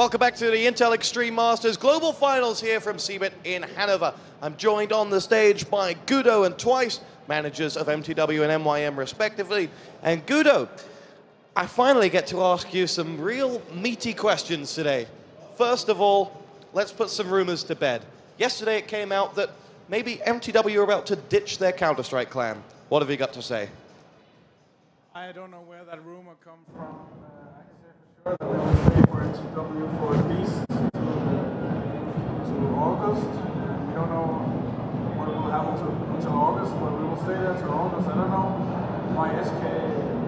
Welcome back to the Intel Extreme Masters Global Finals here from CeBIT in Hanover. I'm joined on the stage by Gudo and Twice, managers of MTw and MYM respectively. And Gudo, I finally get to ask you some real meaty questions today. First of all, let's put some rumors to bed. Yesterday it came out that maybe MTw are about to ditch their Counter-Strike clan. What have you got to say? I don't know where that rumor come from. I can say for sure that they will stay for MTw for at least to August. And we don't know what will happen until August, but we will stay there till August. I don't know why SK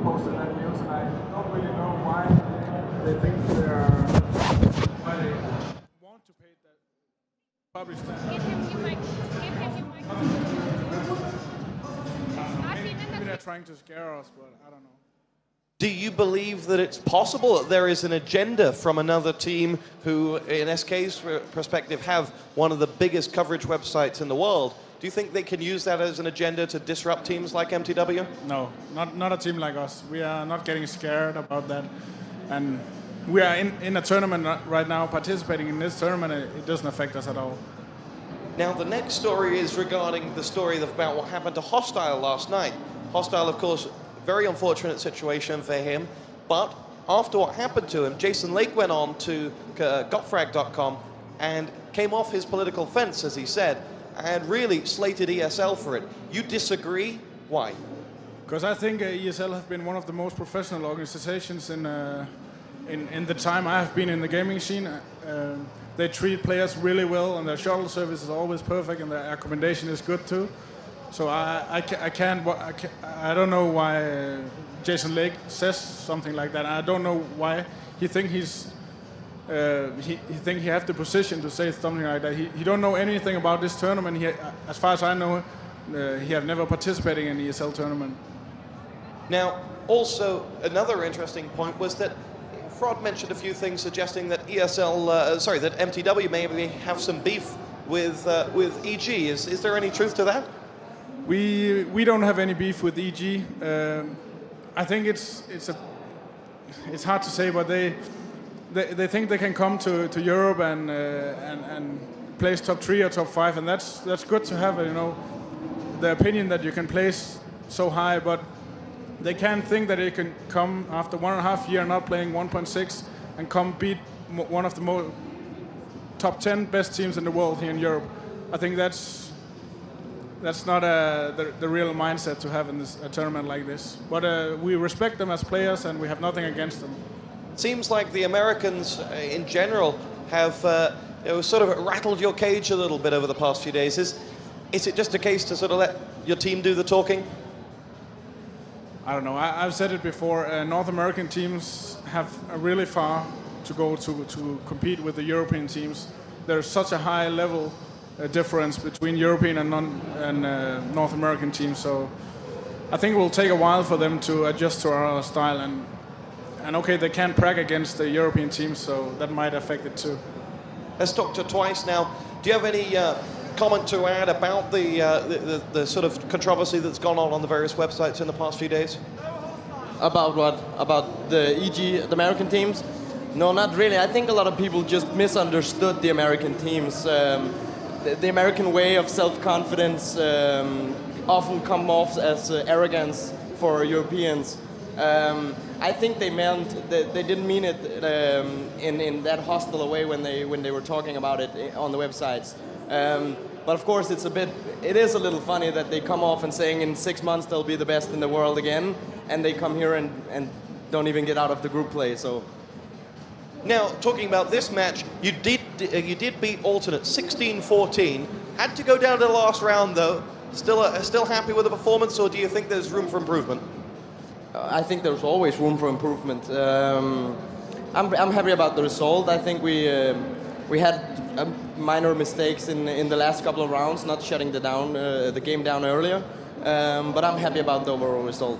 posted that news, and I don't really know why they think why they want to pay that, publish that. Give him your mic. Give him your mic. Maybe they're trying to scare us, but I don't know. Do you believe that it's possible that there is an agenda from another team who, in SK's perspective, have one of the biggest coverage websites in the world? Do you think they can use that as an agenda to disrupt teams like MTw? No, not a team like us. We are not getting scared about that. And we are in a tournament right now, participating in this tournament. It doesn't affect us at all. Now, the next story is regarding the story about what happened to Hostile last night. Hostile, of course, very unfortunate situation for him, but after what happened to him, Jason Lake went on to gotfrag.com and came off his political fence, as he said, and really slated ESL for it. You disagree? Why? Because I think ESL have been one of the most professional organizations in the time I have been in the gaming scene. They treat players really well, and their shuttle service is always perfect, and their accommodation is good too. So I don't know why Jason Lake says something like that. I don't know why he think he have the position to say something like that. He don't know anything about this tournament. As far as I know, he have never participated in the ESL tournament. Now, also another interesting point was that Frog mentioned a few things suggesting that that MTw maybe have some beef with EG. Is there any truth to that? We don't have any beef with EG. I think it's hard to say, but they think they can come to Europe and place top 3 or top 5, and that's good to have. You know, the opinion that you can place so high, but they can't think that they can come after 1.5 years not playing 1.6 and come beat one of the top 10 best teams in the world here in Europe. I think that's not the real mindset to have in a tournament like this. But we respect them as players, and we have nothing against them. It seems like the Americans in general have sort of rattled your cage a little bit over the past few days. Is it just a case to sort of let your team do the talking? I don't know. I've said it before. North American teams have really far to go to compete with the European teams. There's such a high level difference between European and North American teams, so I think it will take a while for them to adjust to our style, and okay, they can't brag against the European teams, so that might affect it too. Let's talk to Twice now. Do you have any comment to add about the sort of controversy that's gone on the various websites in the past few days? About what? About the EG, the American teams? No, not really. I think a lot of people just misunderstood the American teams. The American way of self-confidence often come off as arrogance for Europeans. I think they didn't mean it in that hostile way when they were talking about it on the websites. But of course, it is a little funny that they come off and saying in 6 months they'll be the best in the world again, and they come here and don't even get out of the group play. So. Now, talking about this match, you did beat Alternate 16-14. Had to go down to the last round, though. Still happy with the performance, or do you think there's room for improvement? I think there's always room for improvement. I'm happy about the result. I think we had minor mistakes in the last couple of rounds, not shutting the game down earlier. But I'm happy about the overall result.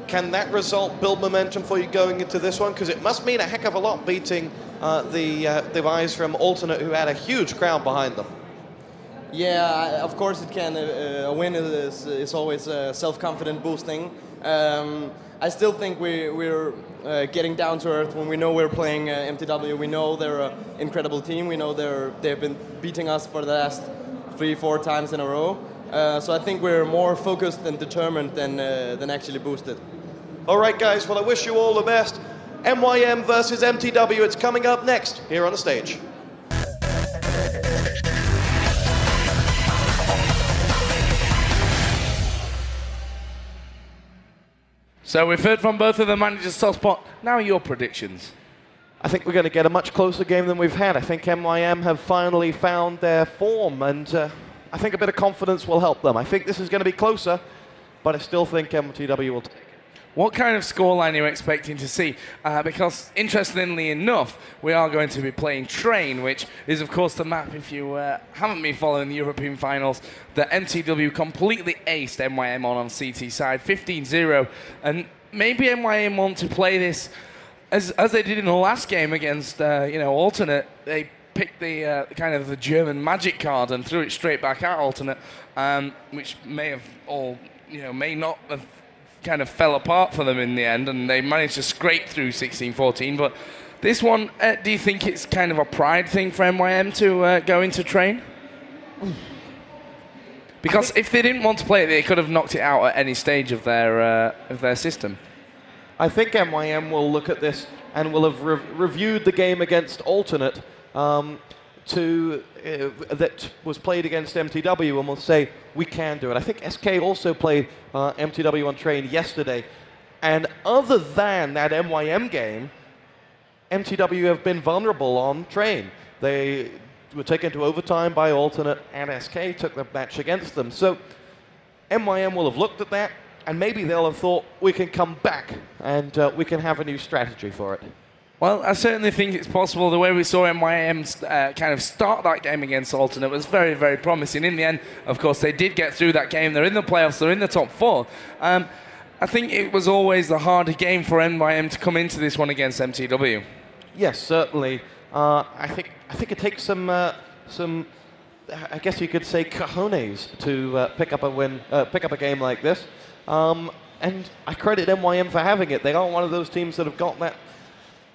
Can that result build momentum for you going into this one? Because it must mean a heck of a lot beating the guys from Alternate, who had a huge crowd behind them. Yeah, of course it can. A win is always self-confident boosting. I still think we're getting down to earth when we know we're playing MTW. We know they're an incredible team. We know they've been beating us for the last 3-4 times in a row. So I think we're more focused and determined than actually boosted. All right, guys. Well, I wish you all the best. MYM versus MTW. It's coming up next here on the stage. So we've heard from both of the managers' top spot. Now your predictions. I think we're going to get a much closer game than we've had. I think MYM have finally found their form, and I think a bit of confidence will help them. I think this is going to be closer, but I still think MTW will take it. What kind of scoreline are you expecting to see? Because, interestingly enough, we are going to be playing Train, which is, of course, the map, if you haven't been following the European finals, that MTW completely aced MYM on CT side, 15-0. And maybe MYM want to play this as they did in the last game against, Alternate. They picked the kind of the German magic card and threw it straight back at Alternate, which may have may not have kind of fell apart for them in the end, and they managed to scrape through 16-14. But this one, do you think it's kind of a pride thing for MYM to go into Train? Because if they didn't want to play it, they could have knocked it out at any stage of their system. I think MYM will look at this and will have reviewed the game against Alternate that was played against MTW, and will say, we can do it. I think SK also played MTW on Train yesterday, and other than that MYM game, MTW have been vulnerable on Train. They were taken to overtime by Alternate, and SK took the match against them. So MYM will have looked at that, and maybe they'll have thought, we can come back, and we can have a new strategy for it. Well, I certainly think it's possible. The way we saw MYM kind of start that game against Alternate was very, very promising. In the end, of course, they did get through that game. They're in the playoffs. They're in the top 4. I think it was always the harder game for MYM to come into this one against MTW. Yes, certainly. I think it takes some, I guess you could say, cojones to pick up a win, pick up a game like this. And I credit MYM for having it. They are one of those teams that have got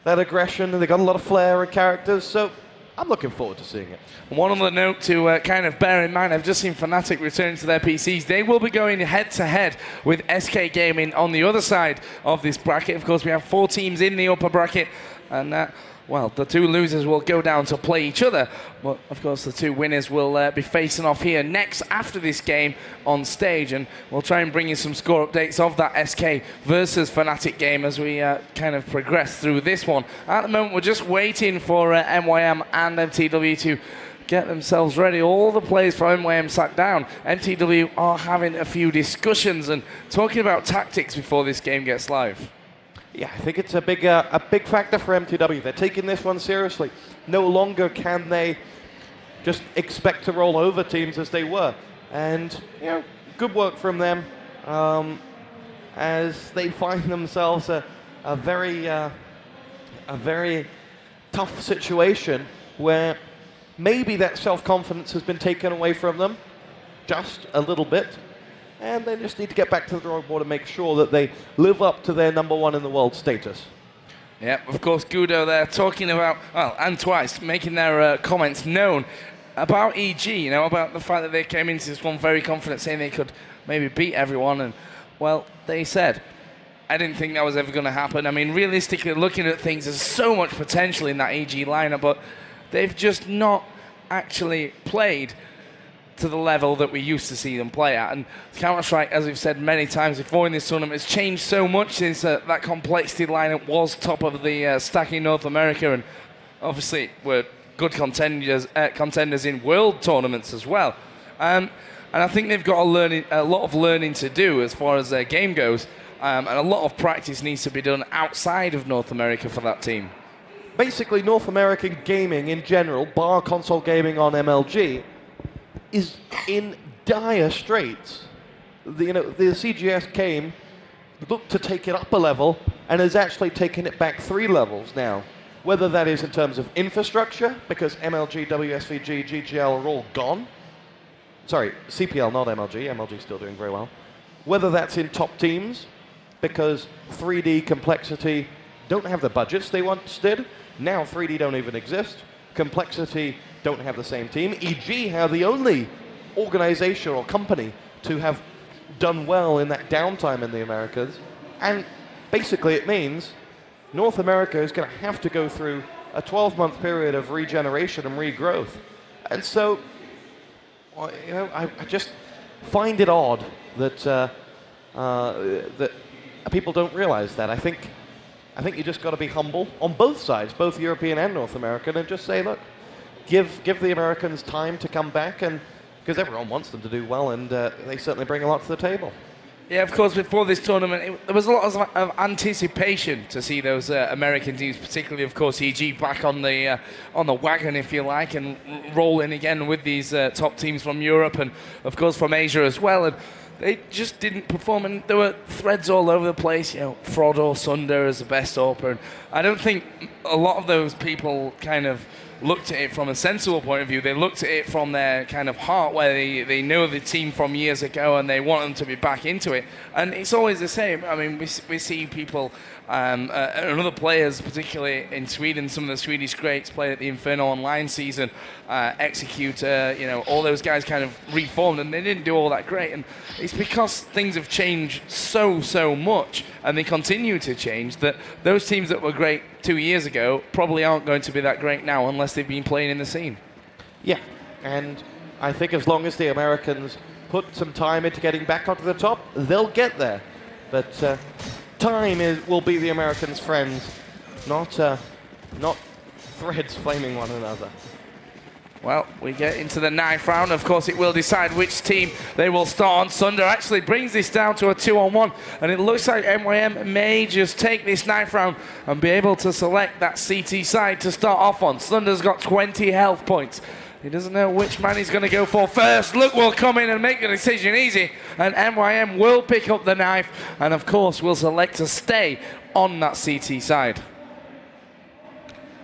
that aggression, and they've got a lot of flair and characters, so I'm looking forward to seeing it. One other note to kind of bear in mind, I've just seen Fanatic return to their PCs. They will be going head-to-head with SK Gaming on the other side of this bracket. Of course, we have 4 teams in the upper bracket, and well, the 2 losers will go down to play each other. But, of course, the 2 winners will be facing off here next after this game on stage. And we'll try and bring you some score updates of that SK versus Fanatic game as we kind of progress through this one. At the moment, we're just waiting for MYM and MTW to get themselves ready. All the players from MYM sat down. MTW are having a few discussions and talking about tactics before this game gets live. Yeah, I think it's a big factor for MTW. They're taking this one seriously. No longer can they just expect to roll over teams as they were. And, good work from them as they find themselves a very tough situation where maybe that self-confidence has been taken away from them just a little bit. And they just need to get back to the drawing board and make sure that they live up to their #1 in the world status. Yeah, of course, Gudo there talking about, well, and twice, making their comments known about EG, about the fact that they came into this one very confident, saying they could maybe beat everyone. And, well, they said, I didn't think that was ever going to happen. I mean, realistically, looking at things, there's so much potential in that EG lineup, but they've just not actually played to the level that we used to see them play at. And Counter-Strike, as we've said many times before in this tournament, has changed so much since that complexity lineup was top of the stack in North America, and obviously we're good contenders in world tournaments as well. And I think they've got a lot of learning to do as far as their game goes, and a lot of practice needs to be done outside of North America for that team. Basically, North American gaming in general, bar console gaming on MLG, is in dire straits. The CGS came, looked to take it up a level, and has actually taken it back 3 levels now. Whether that is in terms of infrastructure, because MLG, WSVG, GGL are all gone, sorry, CPL, not MLG. MLG still doing very well. Whether that's in top teams, because 3D Complexity don't have the budgets they once did. Now 3D don't even exist. Complexity don't have the same team. EG have the only organization or company to have done well in that downtime in the Americas. And basically it means North America is going to have to go through a 12-month period of regeneration and regrowth. And so, you know, I just find it odd that that people don't realize that. I think you just got to be humble on both sides, both European and North American, and just say, look, give the Americans time to come back, and because everyone wants them to do well, and they certainly bring a lot to the table. Yeah, of course, before this tournament, there was a lot of anticipation to see those American teams, particularly, of course, EG back on the wagon, if you like, and rolling again with these top teams from Europe and, of course, from Asia as well. And they just didn't perform, and there were threads all over the place. You know, Frodo, Sunder as the best AWPer. And I don't think a lot of those people kind of looked at it from a sensible point of view. They looked at it from their kind of heart, where they know the team from years ago and they want them to be back into it. And it's always the same. I mean, we see people and other players, particularly in Sweden, some of the Swedish greats played at the Inferno Online season, Executor, you know, all those guys kind of reformed, and they didn't do all that great. And it's because things have changed so much, and they continue to change, that those teams that were great 2 years ago probably aren't going to be that great now unless they've been playing in the scene. Yeah, and I think as long as the Americans put some time into getting back onto the top, they'll get there. But time will be the Americans' friends, not threads flaming one another. Well, we get into the 9th round. Of course, it will decide which team they will start on. Sunder actually brings this down to a 2-on-1, and it looks like MYM may just take this 9th round and be able to select that CT side to start off on. Sunder's got 20 health points. He doesn't know which man he's going to go for first. Luke will come in and make the decision easy, and MYM will pick up the knife, and of course will select to stay on that CT side.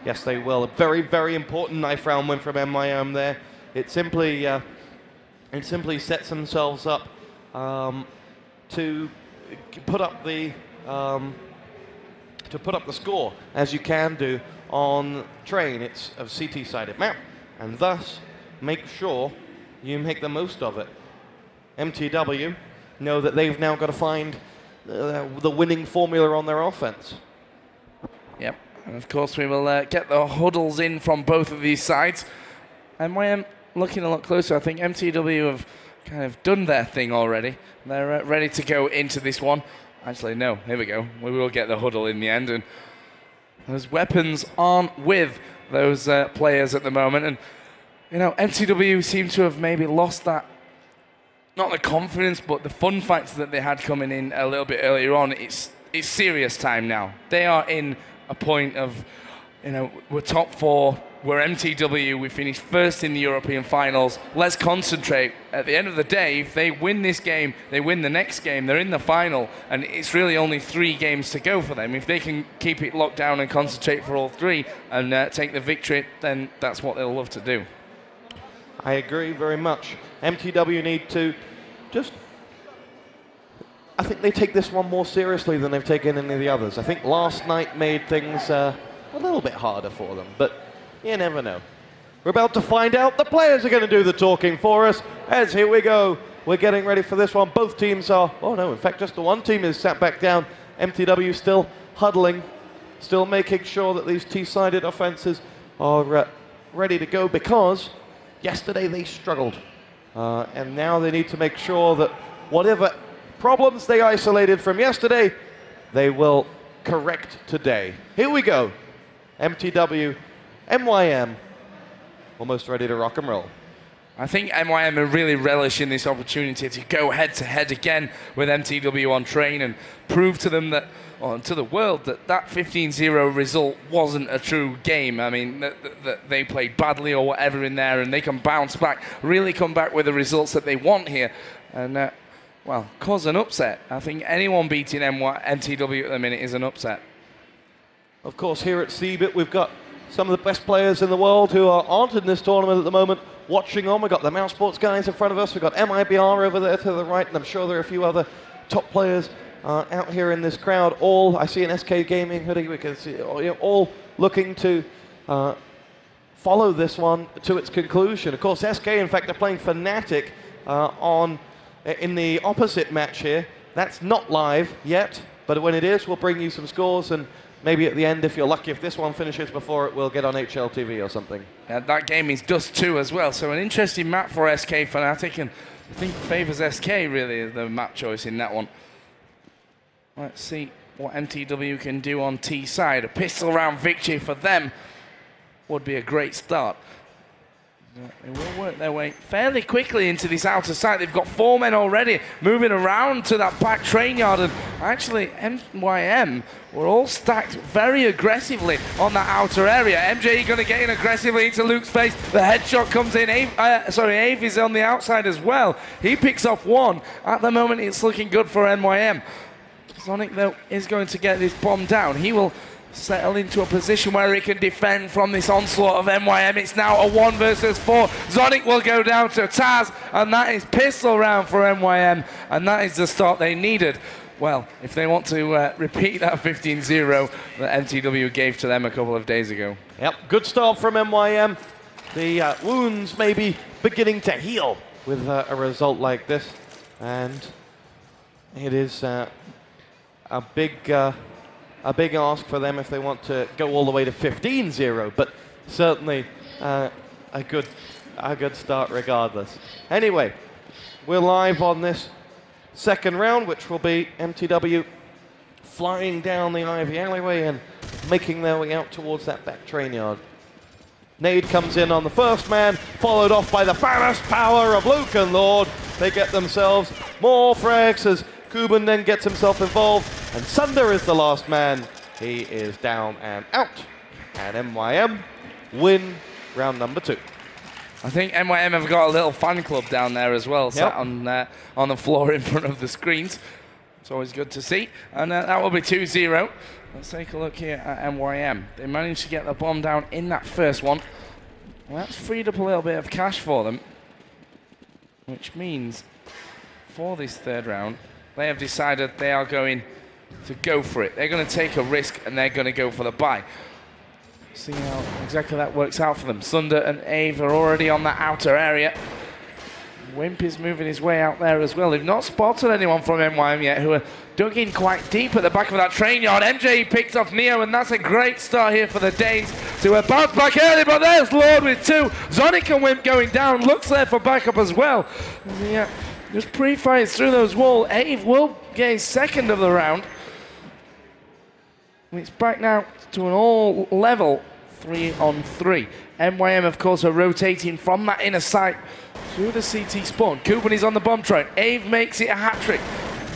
Yes, they will. A very, very important knife round win from MYM there. It simply sets themselves up to put up the score, as you can do on Train. It's a CT-sided map, and thus make sure you make the most of it. MTW know that they've now got to find the winning formula on their offense. Yep. And of course, we will get the huddles in from both of these sides. MYM looking a lot closer. I think MTW have kind of done their thing already. They're ready to go into this one. Actually, no, here we go. We will get the huddle in the end. And those weapons aren't with those players at the moment. And, you know, MTW seem to have maybe lost that, not the confidence, but the fun factor that they had coming in a little bit earlier on. It's serious time now. They are in a point of, you know, we're top 4, we're MTW, we finished first in the European finals, let's concentrate. At the end of the day, if they win this game, they win the next game, they're in the final, and it's really only 3 games to go for them. If they can keep it locked down and concentrate for all 3 and take the victory, then that's what they'll love to do. I agree very much. MTW need to just, I think they take this one more seriously than they've taken any of the others. I think last night made things a little bit harder for them, but you never know. We're about to find out. The players are going to do the talking for us, as here we go. We're getting ready for this one. Both teams are, oh no, in fact, just the one team is sat back down. MTW still huddling, still making sure that these T-sided offenses are ready to go, because yesterday they struggled. And now they need to make sure that whatever problems they isolated from yesterday, they will correct today. Here we go. MTW, MYM, almost ready to rock and roll. I think MYM are really relishing this opportunity to go head-to-head again with MTW on Train and prove to them that, or to the world, that 15-0 result wasn't a true game. I mean, that they played badly or whatever in there, and they can bounce back, really come back with the results that they want here. And well, cause an upset. I think anyone beating MTW at the minute is an upset. Of course, here at CeBIT, we've got some of the best players in the world who aren't in this tournament at the moment, watching on. We've got the Mouse Sports guys in front of us. We've got MIBR over there to the right, and I'm sure there are a few other top players out here in this crowd. All, I see an SK Gaming hoodie. We can see all looking to follow this one to its conclusion. Of course, SK, in fact, are playing Fanatic in the opposite match here. That's not live yet, but when it is, we'll bring you some scores, and maybe at the end, if you're lucky, if this one finishes before it, we'll get on HLTV or something. That game is Dust 2 as well, so an interesting map for SK Fanatic, and I think favours SK really as the map choice in that one. Let's see what MTW can do on T side. A pistol round victory for them would be a great start. They will work their way fairly quickly into this outer site. They've got 4 men already moving around to that back train yard, and actually MYM were all stacked very aggressively on that outer area. MJ going to get in aggressively into Luke's face. The headshot comes in. Ave is on the outside as well. He picks off 1. At the moment, it's looking good for MYM. Sonic, though, is going to get this bomb down. He will settle into a position where he can defend from this onslaught of MYM. It's now a 1 versus 4. Zonic will go down to Taz, and that is pistol round for MYM, and that is the start they needed. Well, if they want to repeat that 15-0 that MTW gave to them a couple of days ago. Yep, good start from MYM. The wounds may be beginning to heal with a result like this, and it is a big ask for them if they want to go all the way to 15-0, but certainly a good start regardless. Anyway, we're live on this second round, which will be MTW flying down the Ivy alleyway and making their way out towards that back train yard. Nade comes in on the first man, followed off by the fast power of Luke and Lord. They get themselves more frags as Kooban then gets himself involved, and Sunder is the last man. He is down and out. And MYM win round number 2. I think MYM have got a little fan club down there as well, sat Yep. on the floor in front of the screens. It's always good to see. And that will be 2-0. Let's take a look here at MYM. They managed to get the bomb down in that first one. Well, that's freed up a little bit of cash for them, which means for this third round, they have decided they are going to go for it. They're going to take a risk, and they're going to go for the buy. See how exactly that works out for them. Sunder and Ave are already on that outer area. Wimp is moving his way out there as well. They've not spotted anyone from MYM yet who are dug in quite deep at the back of that train yard. MJ picks off Neo, and that's a great start here for the Danes to bounce back early, but there's Lord with 2. Zonic and Wimp going down. Looks there for backup as well. Yeah. Just pre-fires through those walls. Ave will get his second of the round. And it's back now to an all-level 3-on-3. MYM, of course, are rotating from that inner site to the CT spawn. Kooban is on the bomb train. Ave makes it a hat-trick.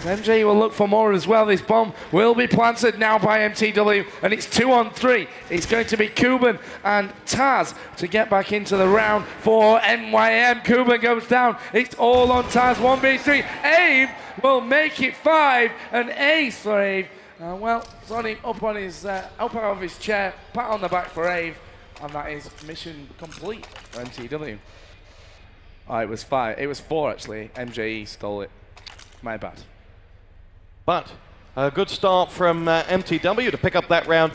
MJ will look for more as well. This bomb will be planted now by MTW, and it's 2-on-3. It's going to be Kooban and Taz to get back into the round for MYM. Kooban goes down. It's all on Taz. 1v3. Ave will make it 5. An ace for Ave. Well, Sonic up on his up out of his chair. Pat on the back for Ave, and that is mission complete for MTW. Oh, it was 5. It was 4 actually. MJE stole it. My bad. But a good start from MTW to pick up that round.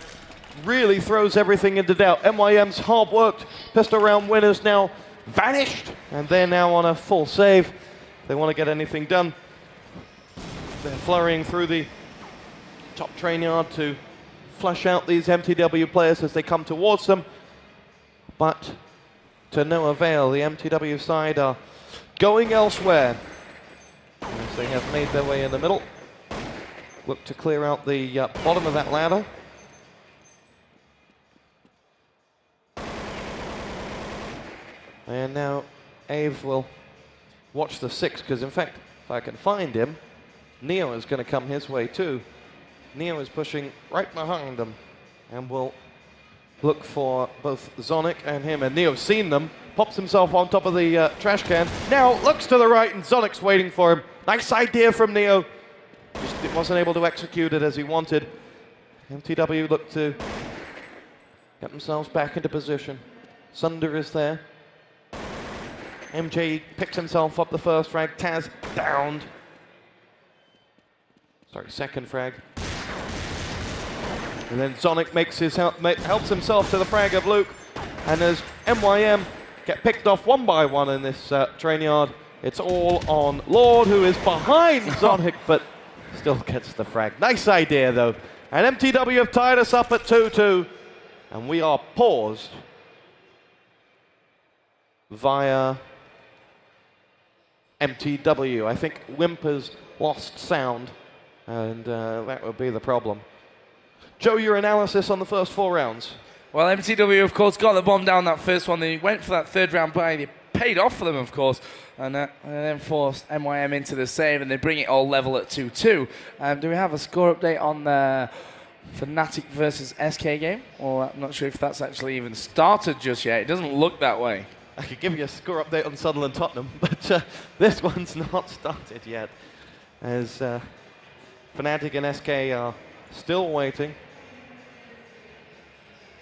Really throws everything into doubt. MYM's hard-worked pistol round winners now vanished, and they're now on a full save. If they want to get anything done, they're flurrying through the top train yard to flush out these MTW players as they come towards them. But to no avail, the MTW side are going elsewhere as they have made their way in the middle. Look to clear out the bottom of that ladder. And now Ave will watch the 6, because in fact, if I can find him, Neo is going to come his way too. Neo is pushing right behind him and will look for both Zonic and him. And Neo's seen them, pops himself on top of the trash can. Now looks to the right, and Zonic's waiting for him. Nice idea from Neo. Just wasn't able to execute it as he wanted. MTW looked to get themselves back into position. Sunder is there. MJ picks himself up the first frag. Taz downed. Sorry, second frag. And then Sonic makes his helps himself to the frag of Luke. And as MYM get picked off one by one in this train yard, it's all on Lord, who is behind Sonic, but still gets the frag. Nice idea, though. And MTW have tied us up at 2-2. And we are paused via MTW. I think Whimpers lost sound, and that would be the problem. Joe, your analysis on the first 4 rounds? Well, MTW, of course, got the bomb down that first one. They went for that third round bye. They paid off for them, of course, and then forced MYM into the save, and they bring it all level at 2-2. Do we have a score update on the Fanatic versus SK game? Or I'm not sure if that's actually even started just yet. It doesn't look that way. I could give you a score update on Sunderland Tottenham, but this one's not started yet, as Fanatic and SK are still waiting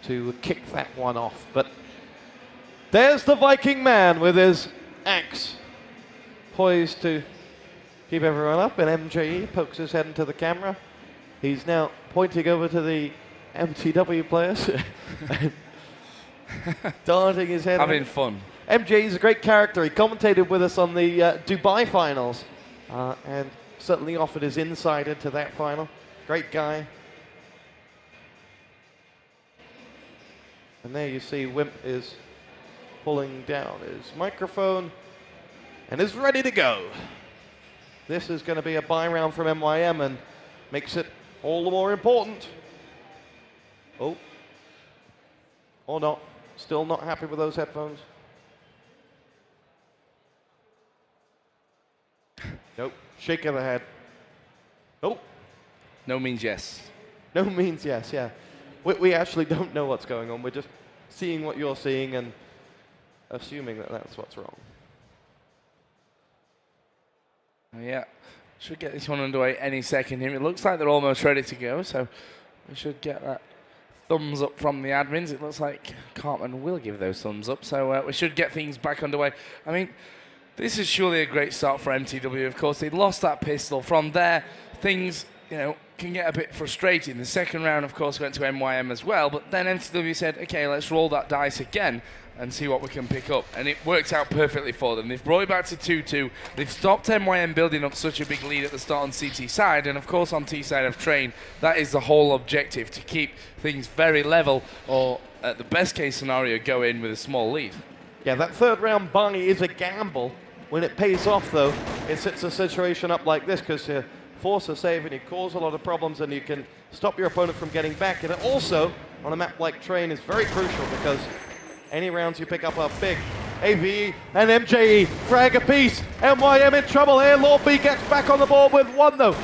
to kick that one off. But there's the Viking man with his axe, poised to keep everyone up, and MJE pokes his head into the camera. He's now pointing over to the MTW players, darting his head. Having fun. MJ is a great character. He commentated with us on the Dubai finals and certainly offered his insight into that final. Great guy. And there you see Wimp is pulling down his microphone and is ready to go. This is going to be a bye round from MYM and makes it all the more important. Oh. Or not. Still not happy with those headphones? Nope. Shake of the head. Nope. No means yes. No means yes, yeah. We actually don't know what's going on. We're just seeing what you're seeing and assuming that that's what's wrong. Yeah. Should get this one underway any second here. It looks like they're almost ready to go, so we should get that thumbs up from the admins. It looks like Cartman will give those thumbs up, so we should get things back underway. I mean, this is surely a great start for MTW. Of course, they lost that pistol. From there, things, you know, can get a bit frustrating. The second round, of course, went to MYM as well, but then MTW said, okay, let's roll that dice again and see what we can pick up. And it worked out perfectly for them. They've brought it back to 2-2. They've stopped MYM building up such a big lead at the start on CT side, and of course on T side of Train, that is the whole objective, to keep things very level, or at the best case scenario, go in with a small lead. Yeah, that third round bye is a gamble. When it pays off, though, it sets a situation up like this, because you force a save and you cause a lot of problems and you can stop your opponent from getting back. And it also, on a map like Train, is very crucial because any rounds you pick up are big. AVE and MJE frag apiece. MYM in trouble here. Lord B gets back on the board with one, though.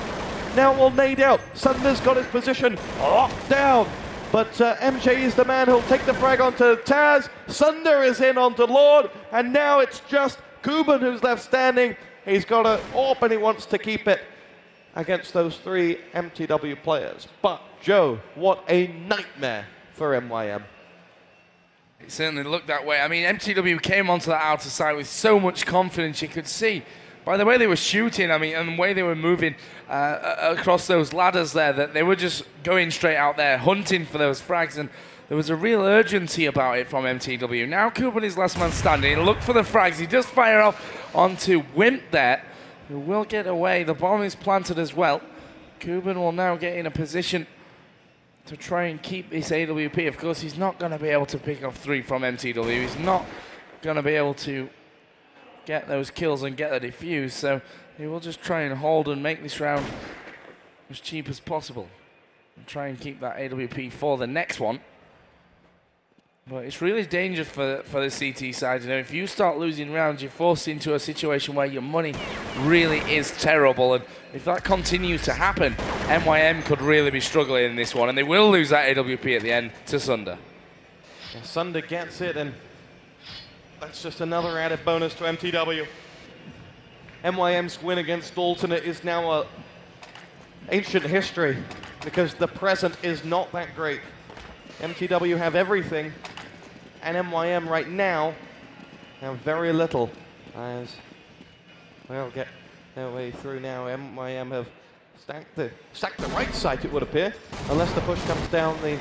Now we'll nade out. Sundar's got his position locked down. But MJ is the man who'll take the frag onto Taz. Sunder is in onto Lord. And now it's just Kooban who's left standing. He's got an AWP and he wants to keep it against those 3 MTW players. But Joe, what a nightmare for MYM. It certainly looked that way. I mean, MTW came onto that outer side with so much confidence. You could see by the way they were shooting, I mean, and the way they were moving across those ladders there, that they were just going straight out there, hunting for those frags, and there was a real urgency about it from MTW. Now Kooban is last man standing. Look for the frags. He does fire off onto Wimp there, who will get away. The bomb is planted as well. Kooban will now get in a position to try and keep this AWP. Of course, he's not going to be able to pick off 3 from MTW. He's not going to be able to get those kills and get the defuse, so he will just try and hold and make this round as cheap as possible and try and keep that AWP for the next one. But it's really dangerous for the CT side. You know, if you start losing rounds, you're forced into a situation where your money really is terrible. And if that continues to happen, MYM could really be struggling in this one. And they will lose that AWP at the end to Sunder. Yeah, Sunder gets it, and that's just another added bonus to MTW. MYM's win against Alternate is now a ancient history because the present is not that great. MTW have everything, and MYM right now have very little. as well get their way through now. MYM have stacked the right side, it would appear, unless the push comes down the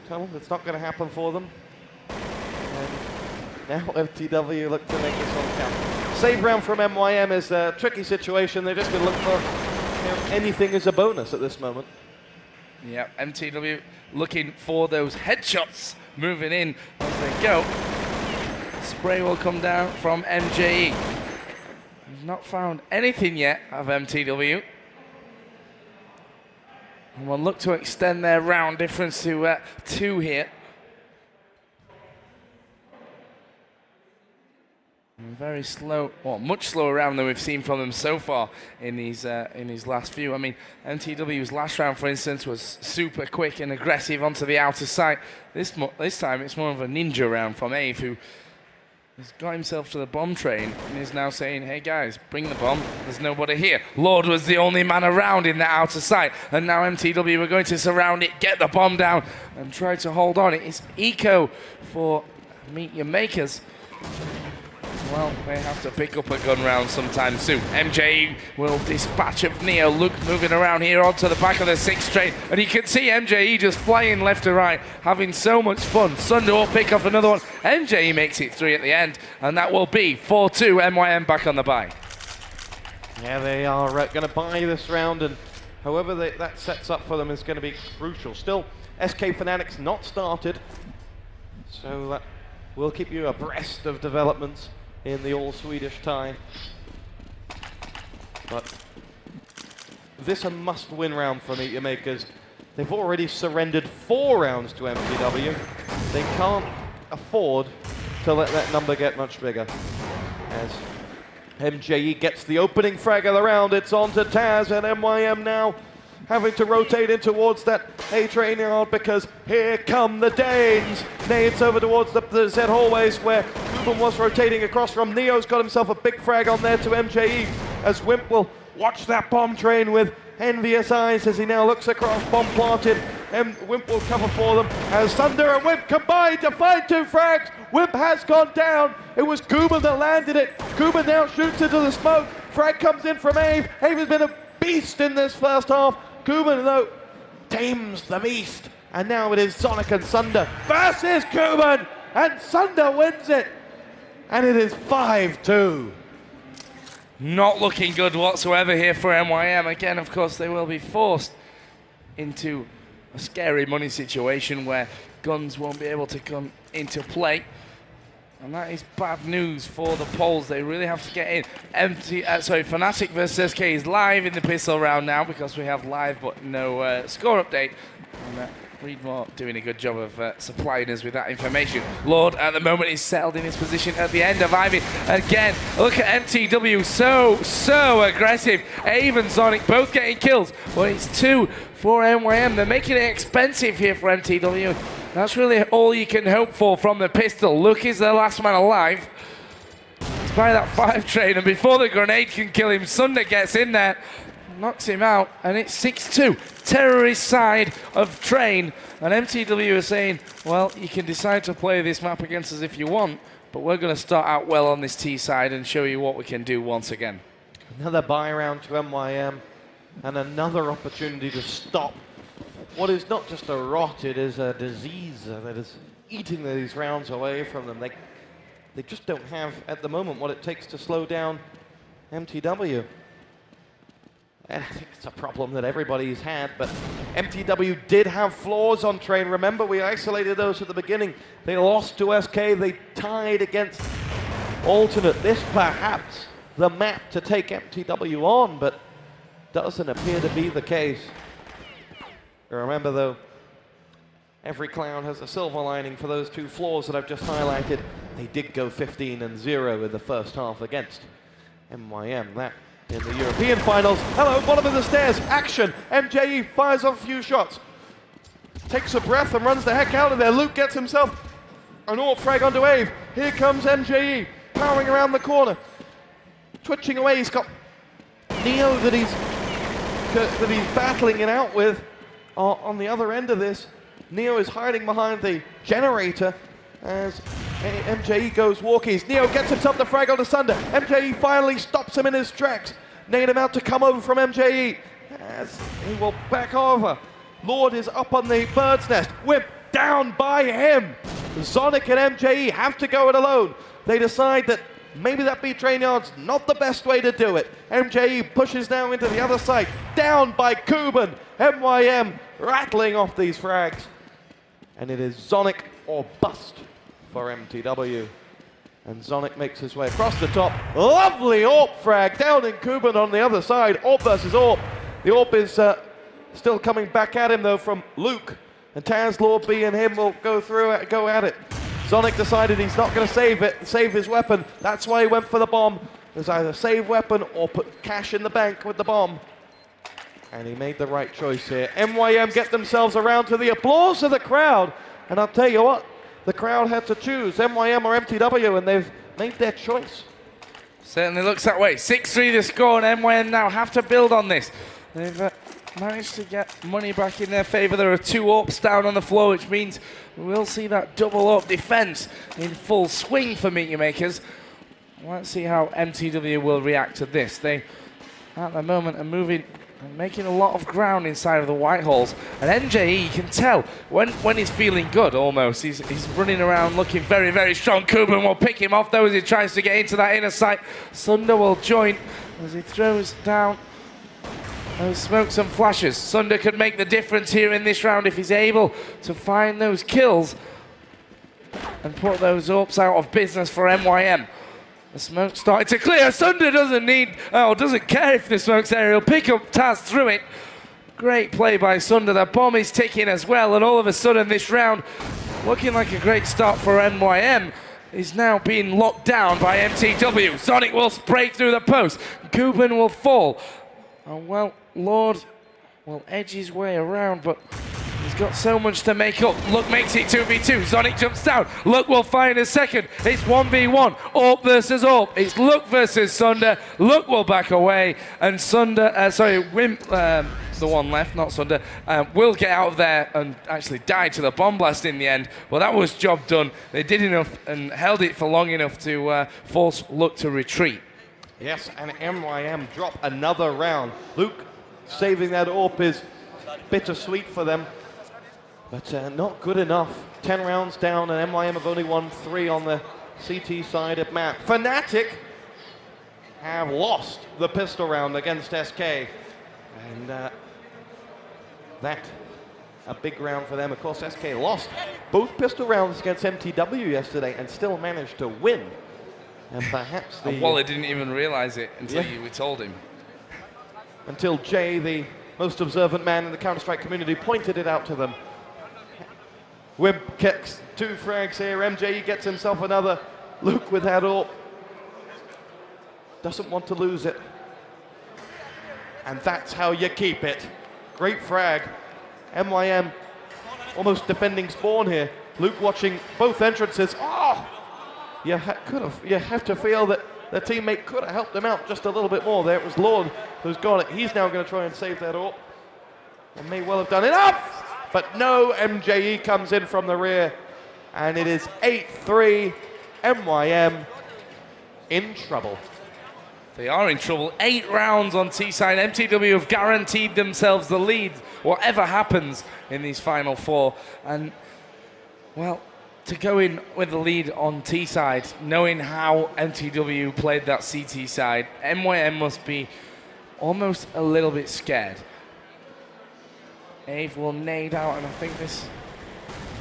tunnel. It's not going to happen for them. And now MTW look to make this one count. Save round from MYM is a tricky situation. They're just going to look for anything as a bonus at this moment. Yeah, MTW looking for those headshots moving in as they go. Spray will come down from MJE. He's not found anything yet of MTW. And we'll look to extend their round difference to 2 here. Very slow, well, much slower round than we've seen from them so far in these last few. I mean, MTW's last round, for instance, was super quick and aggressive onto the outer side. This time, it's more of a ninja round from Ave, who has got himself to the bomb train and is now saying, hey guys, bring the bomb, there's nobody here. Lord was the only man around in the outer side, and now MTW are going to surround it, get the bomb down, and try to hold on. It's eco for Meet Your Makers. Well, they have to pick up a gun round sometime soon. MJE will dispatch of Neo. Luke moving around here onto the back of the 6th train. And you can see MJE just flying left to right, having so much fun. Sunder will pick up another one. MJE makes it 3 at the end. And that will be 4-2, MYM back on the bye. Yeah, they are going to buy this round. And however that sets up for them is going to be crucial. Still, SK Fanatic's not started. So we'll keep you abreast of developments in the all-Swedish tie. But this a must-win round for Meet Your Makers. They've already surrendered 4 rounds to MTW. They can't afford to let that number get much bigger. As MJE gets the opening frag of the round, it's on to Taz, and MYM now having to rotate in towards that A train yard because here come the Danes. Nades over towards the Z hallways where Kooban was rotating across from. Neo's got himself a big frag on there to MJE as Wimp will watch that bomb train with envious eyes as he now looks across, bomb planted. Wimp will cover for them as Sunder and Wimp combine to find 2 frags. Wimp has gone down. It was Kooban that landed it. Kooban now shoots into the smoke. Frag comes in from Ave. Ave has been a beast in this first half. Kooban, though, tames the beast. And now it is Sonic and Sunder versus Kooban. And Sunder wins it. And it is 5-2. Not looking good whatsoever here for MYM. Again, of course, they will be forced into a scary money situation where guns won't be able to come into play. And that is bad news for the Poles. They really have to get in. Fanatic versus SK is live in the pistol round now because we have live but no score update. And Reedmore doing a good job of supplying us with that information. Lord at the moment is settled in his position at the end of Ivy. Again, look at MTW, so aggressive. Ave and Sonic both getting kills, but it's 2 for MYM. They're making it expensive here for MTW. That's really all you can hope for from the pistol. Luke is the last man alive. It's by that 5 train, and before the grenade can kill him, Sunder gets in there, knocks him out, and it's 6-2. Terrorist side of train, and MTW are saying, well, you can decide to play this map against us if you want, but we're going to start out well on this T side and show you what we can do once again. Another buy round to MYM, and another opportunity to stop what is not just a rot, it is a disease that is eating these rounds away from them. They just don't have, at the moment, what it takes to slow down MTW. And I think it's a problem that everybody's had, but MTW did have flaws on train. Remember, we isolated those at the beginning. They lost to SK, they tied against alternate. This perhaps the map to take MTW on, but doesn't appear to be the case. Remember, though, every clown has a silver lining for those 2 flaws that I've just highlighted. They did go 15-0 in the first half against MYM. That in the European finals. Hello, bottom of the stairs, action. MJE fires off a few shots. Takes a breath and runs the heck out of there. Luke gets himself an AWP frag onto Ave. Here comes MJE, powering around the corner. Twitching away, he's got Neo that he's battling it out with. On the other end of this, Neo is hiding behind the generator as MJE goes walkies. Neo gets himself the frag on the Sunder. MJE finally stops him in his tracks. Nade him out to come over from MJE. As he will back over. Lord is up on the bird's nest. Whip down by him. Mazanik and MJE have to go it alone. They decide that maybe that B train yard's not the best way to do it. MJE pushes now into the other side. Down by Kooban. MYM rattling off these frags. And it is Zonic or bust for MTW. And Zonic makes his way across the top. Lovely AWP frag down in Kooban on the other side. AWP versus AWP. The AWP is still coming back at him though from Luke. And Taz, Lord B and him will go at it. Zonic decided he's not going to save his weapon. That's why he went for the bomb. There's either save weapon or put cash in the bank with the bomb. And he made the right choice here. MYM get themselves around to the applause of the crowd. And I'll tell you what, the crowd had to choose MYM or MTW, and they've made their choice. Certainly looks that way. 6-3 the score, and MYM now have to build on this. They've managed to get money back in their favour. There are 2 AWPs down on the floor, which means we'll see that double AWP defence in full swing for Meet Your Makers. Let's see how MTW will react to this. They, at the moment, are moving and making a lot of ground inside of the white holes. And MJE, you can tell when he's feeling good almost. He's running around looking very, very strong. Kooban will pick him off though as he tries to get into that inner sight. Sundar will join as he throws down those smokes and flashes. Sundar could make the difference here in this round if he's able to find those kills and put those AWPs out of business for MYM. The smoke started to clear. Sundar doesn't care if the smoke's there. He'll pick up Taz through it. Great play by Sundar. The bomb is ticking as well, and all of a sudden this round, looking like a great start for MYM, is now being locked down by MTW. Sonic will break through the post. Kooban will fall. And well, Lord will edge his way around, but he's got so much to make up. Luck makes it 2v2. Sonic jumps down. Luck will find a second. It's 1v1. AWP versus AWP. It's Luck versus Sundar. Luck will back away, and Sundar, the one left, not Sundar, will get out of there and actually die to the bomb blast in the end. Well, that was job done. They did enough and held it for long enough to force Luck to retreat. Yes, and MYM drop another round. Luke saving that AWP is bittersweet for them, but not good enough. 10 rounds down, and MYM have only won 3 on the CT side of map. Fanatic have lost the pistol round against SK, and that a big round for them. Of course, SK lost both pistol rounds against MTW yesterday and still managed to win. And perhaps the... Wally didn't even realize it until we told him. Until Jay, the most observant man in the Counter-Strike community, pointed it out to them. Wimp kicks 2 frags here. MJE gets himself another. Luke with that AWP. Doesn't want to lose it. And that's how you keep it. Great frag. MYM almost defending spawn here. Luke watching both entrances. Oh! You have to feel that the teammate could have helped him out just a little bit more there. It was Lord who's got it. He's now going to try and save that AWP. And may well have done enough! But no, MJE comes in from the rear. And it is 8-3, MYM in trouble. They are in trouble. 8 rounds on T-side. MTW have guaranteed themselves the lead, whatever happens in these final 4. And, well, to go in with the lead on T-side, knowing how MTW played that CT side, MYM must be almost a little bit scared. Ave will nade out, and I think this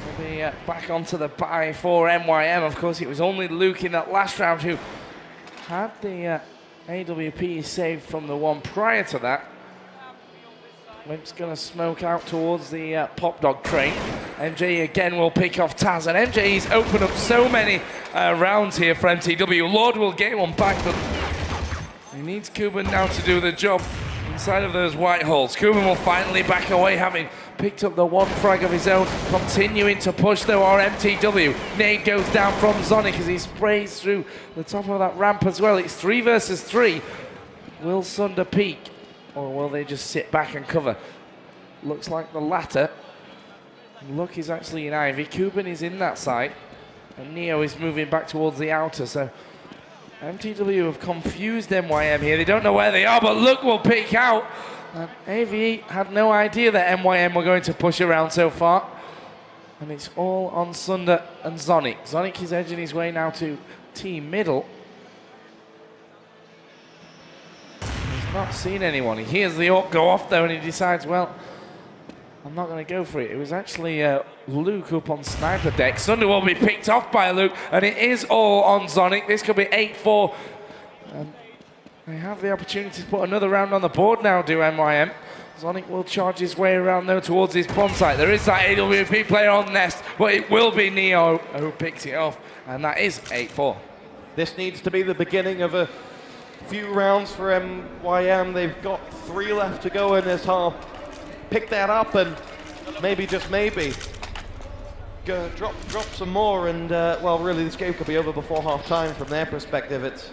will be back onto the buy for MYM. Of course, it was only Luke in that last round who had the AWP saved from the one prior to that. Wimp's going to smoke out towards the Pop Dog train. MJ again will pick off Taz, and MJ's opened up so many rounds here for MTW. Lord will get one back, but he needs Kooban now to do the job inside of those white holes. Kooban will finally back away, having picked up the 1 frag of his own. Continuing to push though our MTW. Nade goes down from Mazanik as he sprays through the top of that ramp as well. It's 3 versus 3. Will Sunder peak, or will they just sit back and cover? Looks like the latter. Luck is actually in Ivy. Kooban is in that side. And Neo is moving back towards the outer, so MTW have confused MYM here. They don't know where they are, but Luke will peek out. AVE had no idea that MYM were going to push around so far. And it's all on Sunder and Zonic. Zonic is edging his way now to team middle. He's not seen anyone. He hears the AWP go off though, and he decides, well, I'm not going to go for it. It was actually Luke up on sniper deck. Sunder will be picked off by Luke, and it is all on Zonic. This could be 8-4. They have the opportunity to put another round on the board now, do MYM. Zonic will charge his way around though towards his bomb site. There is that AWP player on Nest, but it will be Neo who picks it off, and that is 8-4. This needs to be the beginning of a few rounds for MYM. They've got 3 left to go in this half. Pick that up and maybe, just maybe, go drop some more, and well, really this game could be over before half time. From their perspective, it's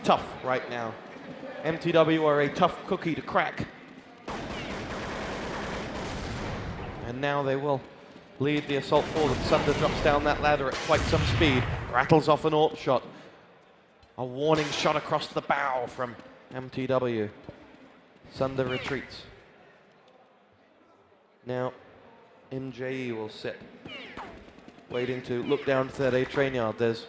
tough right now. MTW are a tough cookie to crack. And now they will lead the assault forward. Sunder drops down that ladder at quite some speed, rattles off an AWP shot. A warning shot across the bow from MTW. Sunder retreats. Now MJE will sit, waiting to look down to that A train yard. There's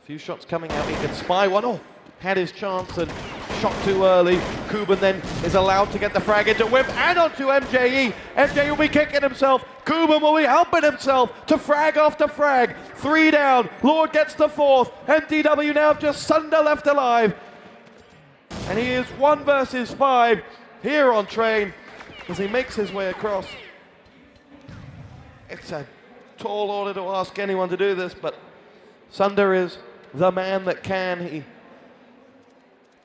a few shots coming out. He can spy one. Oh, had his chance and shot too early. Kooban then is allowed to get the frag into Whip and onto MJE. MJE will be kicking himself. Kooban will be helping himself to frag after frag. 3 down. Lord gets the 4th. MTW now just Sunder left alive. And he is 1 versus 5 here on train as he makes his way across. It's a tall order to ask anyone to do this, but Sunder is the man that can. He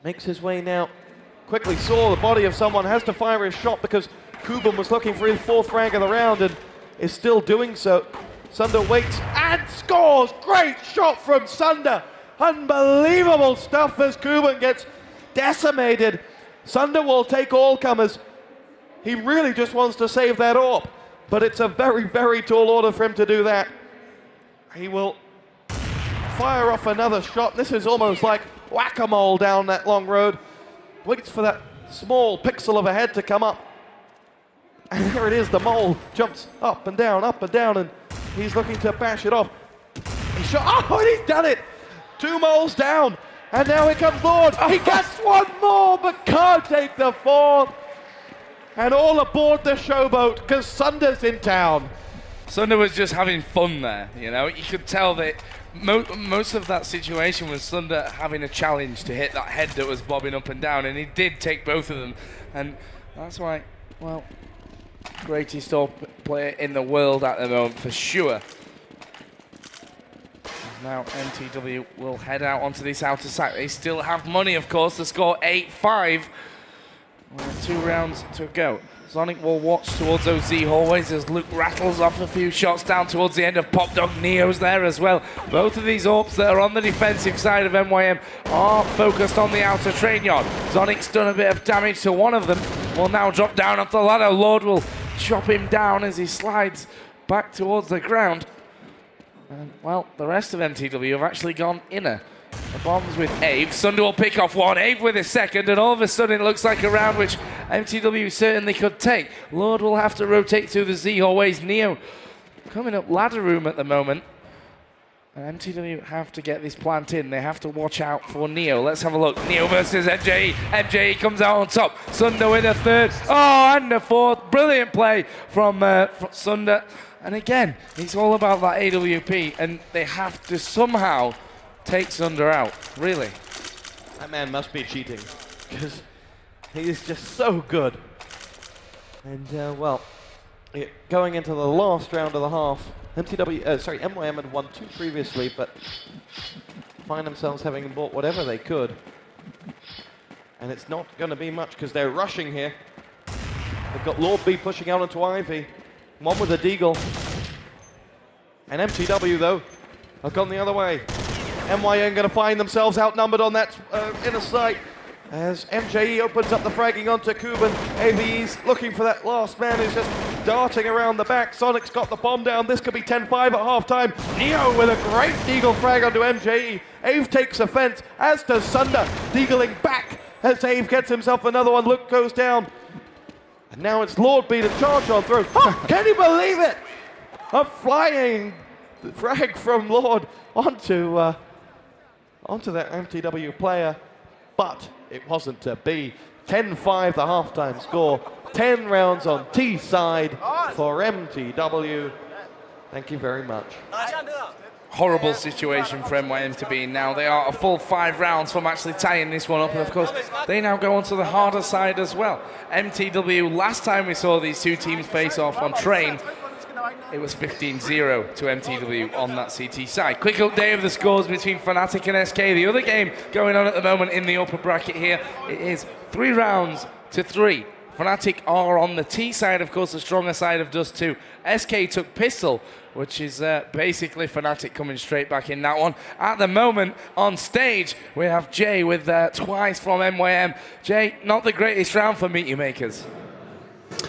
makes his way now. Quickly saw the body of someone, has to fire his shot because Kooban was looking for his 4th frag of the round and is still doing so. Sunder waits and scores! Great shot from Sunder! Unbelievable stuff as Kooban gets decimated. Sunder will take all comers. He really just wants to save that AWP, but it's a very, very tall order for him to do that. He will fire off another shot. This is almost like whack-a-mole down that long road. Waits for that small pixel of a head to come up. And there it is, the mole jumps up and down, and he's looking to bash it off. He shot, oh, and he's done it! 2 moles down, and now here comes Lord. He gets 1 more, but can't take the 4th. And all aboard the showboat, because Sunder's in town. Sunder was just having fun there, you know. You could tell that most of that situation was Sunder having a challenge to hit that head that was bobbing up and down, and he did take both of them. And that's why, well, greatest AWP player in the world at the moment, for sure. Now MTW will head out onto this outer site. They still have money, of course, to score 8-5. 2 rounds to go. Zonic will watch towards those Z hallways as Luke rattles off a few shots down towards the end of Pop Dog. Neo's there as well. Both of these AWPs that are on the defensive side of MYM are focused on the outer train yard. Zonic's done a bit of damage to one of them. Will now drop down off the ladder. Lord will chop him down as he slides back towards the ground. And, well, the rest of MTW have actually gone inner. The bombs with Ave. Sunder will pick off one. Ave with a second, and all of a sudden it looks like a round which MTW certainly could take. Lord will have to rotate through the Z hallways. Neo coming up ladder room at the moment. And MTW have to get this plant in. They have to watch out for Neo. Let's have a look. Neo versus MJE. MJE comes out on top. Sunder with a 3rd. Oh, and a 4th. Brilliant play from Sunder. And again, it's all about that AWP, and they have to somehow take Sunder out, really. That man must be cheating, because he is just so good. And, well, going into the last round of the half, MYM had won 2 previously, but find themselves having bought whatever they could. And it's not going to be much, because they're rushing here. They've got Lord B pushing out onto Ivy, one with a deagle. And MTW, though, have gone the other way. MYM going to find themselves outnumbered on that inner site. As MJE opens up the fragging onto Kooban. AVE's looking for that last man who's just darting around the back. Sonic's got the bomb down. This could be 10-5 at halftime. Neo with a great Deagle frag onto MJE. Ave takes offense, as does Sunder, deagling back as Ave gets himself another one. Luke goes down. And now it's Lord B to charge on through. Oh, can you believe it? A flying frag from Lord onto that MTW player. But it wasn't to be. 10-5 the halftime score. 10 rounds on T side for MTW. Thank you very much. Horrible situation for MYM to be in now. They are a full 5 rounds from actually tying this one up, and of course they now go onto the harder side as well. MTW, last time we saw these two teams face off on Train, it was 15-0 to MTW on that CT side. Quick update of the scores between Fanatic and SK. The other game going on at the moment in the upper bracket here, it is 3 rounds to 3. Fnatic are on the T side, of course, the stronger side of Dust 2. SK took Pistol, which is basically Fnatic coming straight back in that one. At the moment, on stage, we have Jay with Twice from MYM. Jay, not the greatest round for Meet You Makers.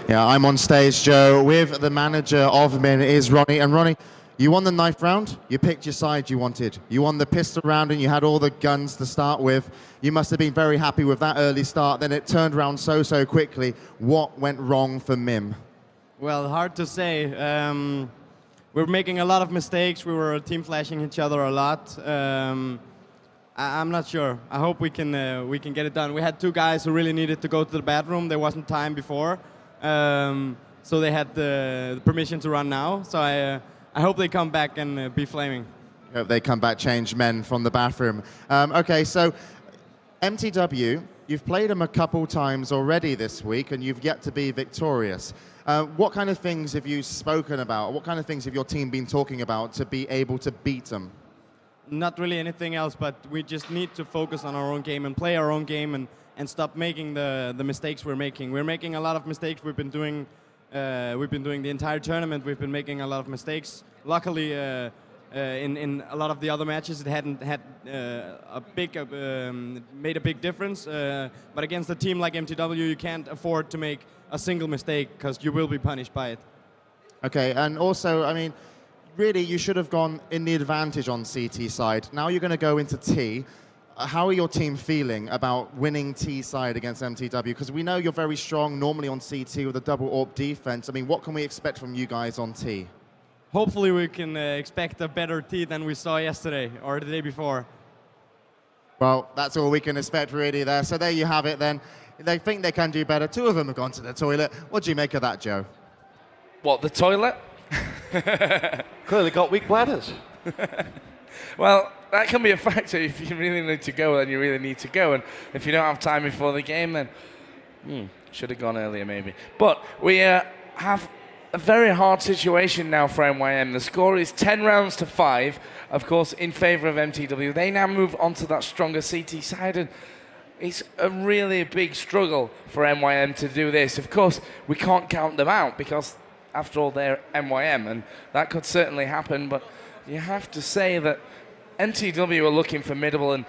Yeah, I'm on stage, Joe, with the manager of MYM, is Ronnie. And Ronnie, you won the knife round, you picked your side you wanted. You won the pistol round and you had all the guns to start with. You must have been very happy with that early start, then it turned around so quickly. What went wrong for MYM? Well, hard to say. We're making a lot of mistakes. We were team flashing each other a lot. I'm not sure. I hope we can get it done. We had 2 guys who really needed to go to the bathroom. There wasn't time before, so they had the permission to run now. So I hope they come back and be flaming. Hope they come back, change men from the bathroom. Okay, so MTW, you've played them a couple times already this week, and you've yet to be victorious. What kind of things have you spoken about? What kind of things have your team been talking about to be able to beat them? Not really anything else, but we just need to focus on our own game and play our own game and stop making the mistakes we're making. We're making a lot of mistakes. We've been doing the entire tournament. We've been making a lot of mistakes. Luckily, in a lot of the other matches, it hadn't had made a big difference. But against a team like MTW, you can't afford to make a single mistake because you will be punished by it. Okay, and also, I mean, really, you should have gone in the advantage on CT side. Now you're going to go into T. How are your team feeling about winning T side against MTW? Because we know you're very strong normally on CT with a double AWP defense. I mean, what can we expect from you guys on T? Hopefully we can expect a better T than we saw yesterday or the day before. Well, that's all we can expect really there. So there you have it then. They think they can do better. 2 of them have gone to the toilet. What do you make of that, Joe? What, the toilet? Clearly got weak bladders. Well, that can be a factor. If you really need to go, then you really need to go. And if you don't have time before the game, then should have gone earlier maybe. But we have a very hard situation now for MYM. The score is 10 rounds to 5, of course, in favor of MTW. They now move on to that stronger CT side, and it's a really big struggle for MYM to do this. Of course, we can't count them out because, after all, they're MYM, and that could certainly happen. But you have to say that MTW are looking formidable, and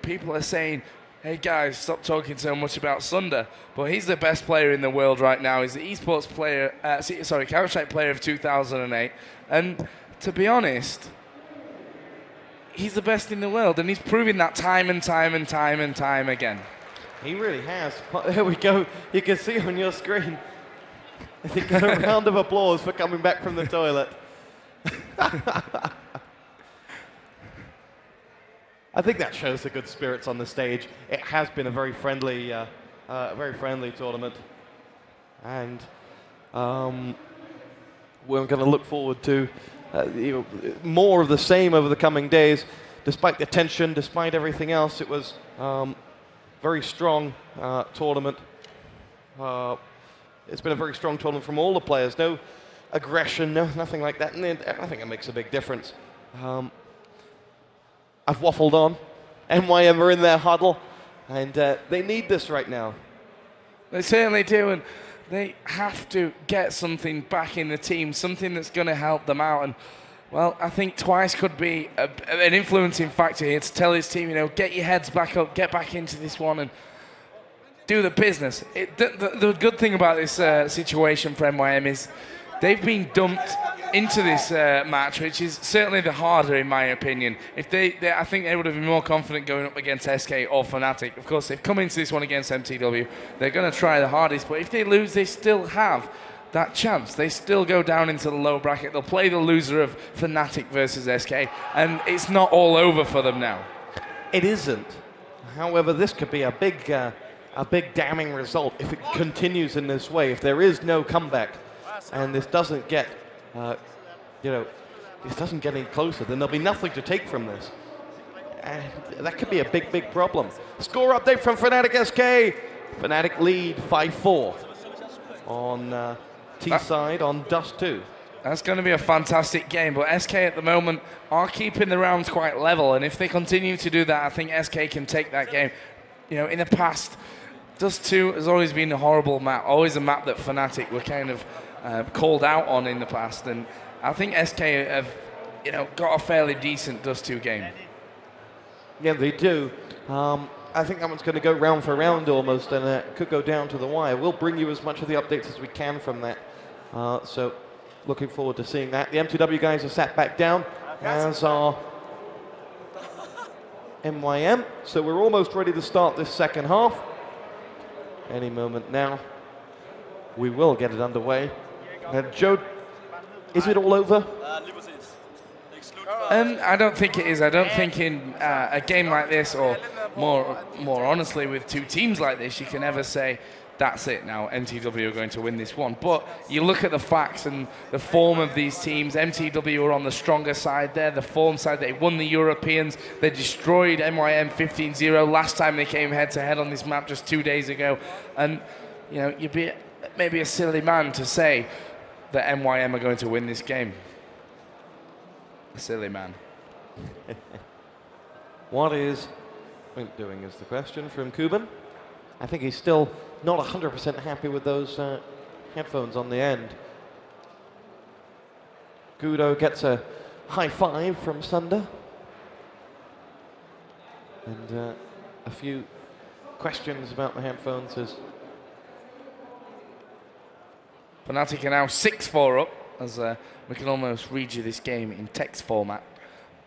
people are saying, "Hey guys, stop talking so much about Sunder." But he's the best player in the world right now. He's the esports player, Counter-Strike player of 2008, and to be honest, he's the best in the world, and he's proving that time and time and time and time again. He really has. There we go. You can see on your screen. I think a round of applause for coming back from the toilet. I think that shows the good spirits on the stage. It has been a very friendly tournament, and we're going to look forward to more of the same over the coming days. Despite the tension, despite everything else, it was very strong tournament. It's been a very strong tournament from all the players. No aggression, nothing like that. And I think it makes a big difference. I've waffled on. MYM are in their huddle, and they need this right now. They certainly do, and they have to get something back in the team, something that's going to help them out. And well, I think Twice could be an influencing factor here to tell his team, get your heads back up, get back into this one, and do the business. The good thing about this situation for MYM is they've been dumped into this match, which is certainly the harder, in my opinion. If I think they would have been more confident going up against SK or Fanatic. Of course, they've come into this one against MTW. They're going to try the hardest, but if they lose, they still have that chance. They still go down into the low bracket. They'll play the loser of Fanatic versus SK, and it's not all over for them now. It isn't. However, this could be a big damning result if it continues in this way. If there is no comeback, and this doesn't get, this doesn't get any closer, then there'll be nothing to take from this. And that could be a big problem. Score update from Fanatic SK. Fanatic lead 5-4 on T side on Dust 2. That's going to be a fantastic game, but SK at the moment are keeping the rounds quite level, and if they continue to do that, I think SK can take that game. You know, in the past, Dust 2 has always been a horrible map, always a map that Fnatic were kind of called out on in the past, and I think SK have, got a fairly decent Dust 2 game. Yeah, they do. I think that one's going to go round for round almost, and it could go down to the wire. We'll bring you as much of the updates as we can from that. So looking forward to seeing that. The MTW guys are sat back down, as are MYM. So we're almost ready to start this second half. Any moment now, we will get it underway. Joe, is it all over? I don't think it is. I don't think in a game like this, or more honestly with two teams like this, you can ever say, that's it now, MTW are going to win this one. But you look at the facts and the form of these teams. MTW are on the stronger side there, the form side. They won the Europeans. They destroyed MYM 15-0 last time they came head-to-head on this map just 2 days ago. And, you'd be maybe a silly man to say that MYM are going to win this game. A silly man. What is Wimp doing is the question from Kooban. I think he's still not 100% happy with those headphones on the end. Gudo gets a high five from Sunder. And a few questions about the headphones as Fnatic are now 6-4 up, as we can almost read you this game in text format.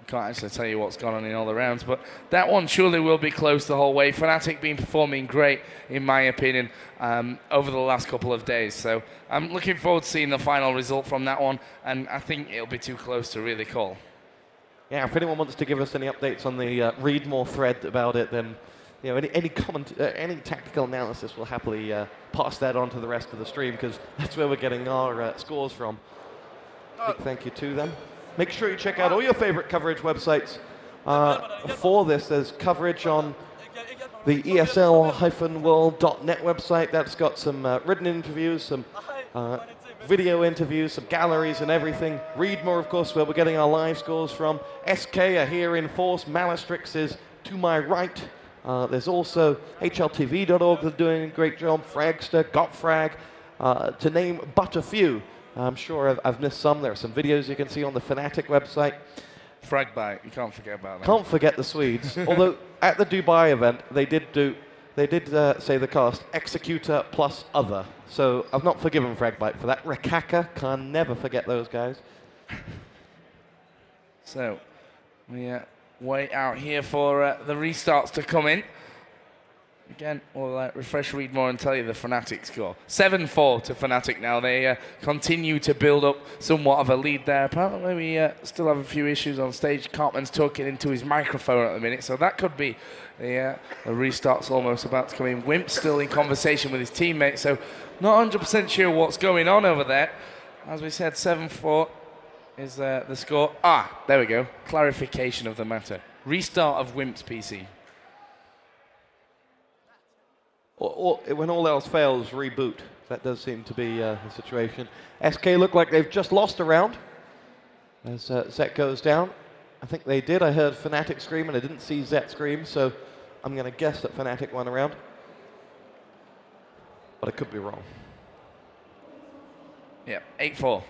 Can't actually tell you what's gone on in all the rounds, but that one surely will be close the whole way. Fnatic been performing great, in my opinion, over the last couple of days. So I'm looking forward to seeing the final result from that one, and I think it'll be too close to really call. Yeah, if anyone wants to give us any updates on the read more thread about it, then any comment, any tactical analysis, we'll happily pass that on to the rest of the stream, because that's where we're getting our scores from. Big thank you to them. Make sure you check out all your favorite coverage websites for this. There's coverage on the ESL-world.net website. That's got some written interviews, some video interviews, some galleries and everything. Read more, of course, where we're getting our live scores from. SK are here in force. Malastrix is to my right. There's also HLTV.org that's doing a great job. Fragster, got Frag, to name but a few. I'm sure I've missed some. There are some videos you can see on the Fanatic website. Fragbite, you can't forget about that. Can't forget the Swedes. Although at the Dubai event, they did say the cast Executor plus other. So I've not forgiven Fragbite for that. Rekaka, can never forget those guys. So we wait out here for the restarts to come in. Again, we'll refresh, read more, and tell you the Fnatic score. 7-4 to Fnatic now. They continue to build up somewhat of a lead there. Apparently, we still have a few issues on stage. Cartman's talking into his microphone at the minute, so that could be the restart's almost about to come in. Wimp's still in conversation with his teammates, so not 100% sure what's going on over there. As we said, 7-4 is the score. There we go. Clarification of the matter. Restart of Wimp's PC. Or when all else fails, reboot. That does seem to be the situation. SK look like they've just lost a round as Zet goes down. I think they did. I heard Fnatic scream and I didn't see Zet scream, so I'm going to guess that Fnatic won a round. But I could be wrong. Yeah, 8-4.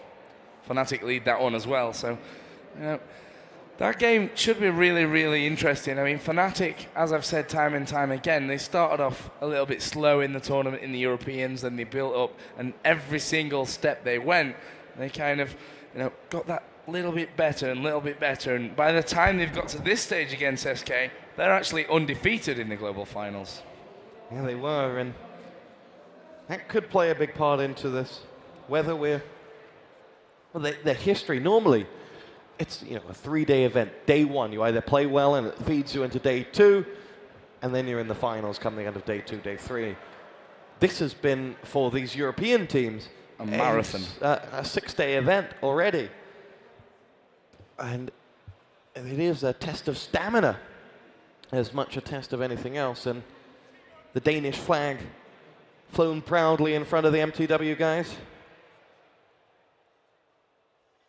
Fnatic lead that one as well, so That game should be really, really interesting. I mean, Fanatic, as I've said time and time again, they started off a little bit slow in the tournament in the Europeans, and they built up, and every single step they went, they kind of, got that little bit better and little bit better. And by the time they've got to this stage against SK, they're actually undefeated in the global finals. Yeah, they were, and that could play a big part into this. Whether we're, well, their history normally, it's a 3-day event. Day 1, you either play well and it feeds you into day 2, and then you're in the finals come the end of day 2, day 3. This has been, for these European teams, a marathon. A 6-day event already. And it is a test of stamina as much a test of anything else. And the Danish flag flown proudly in front of the MTw guys.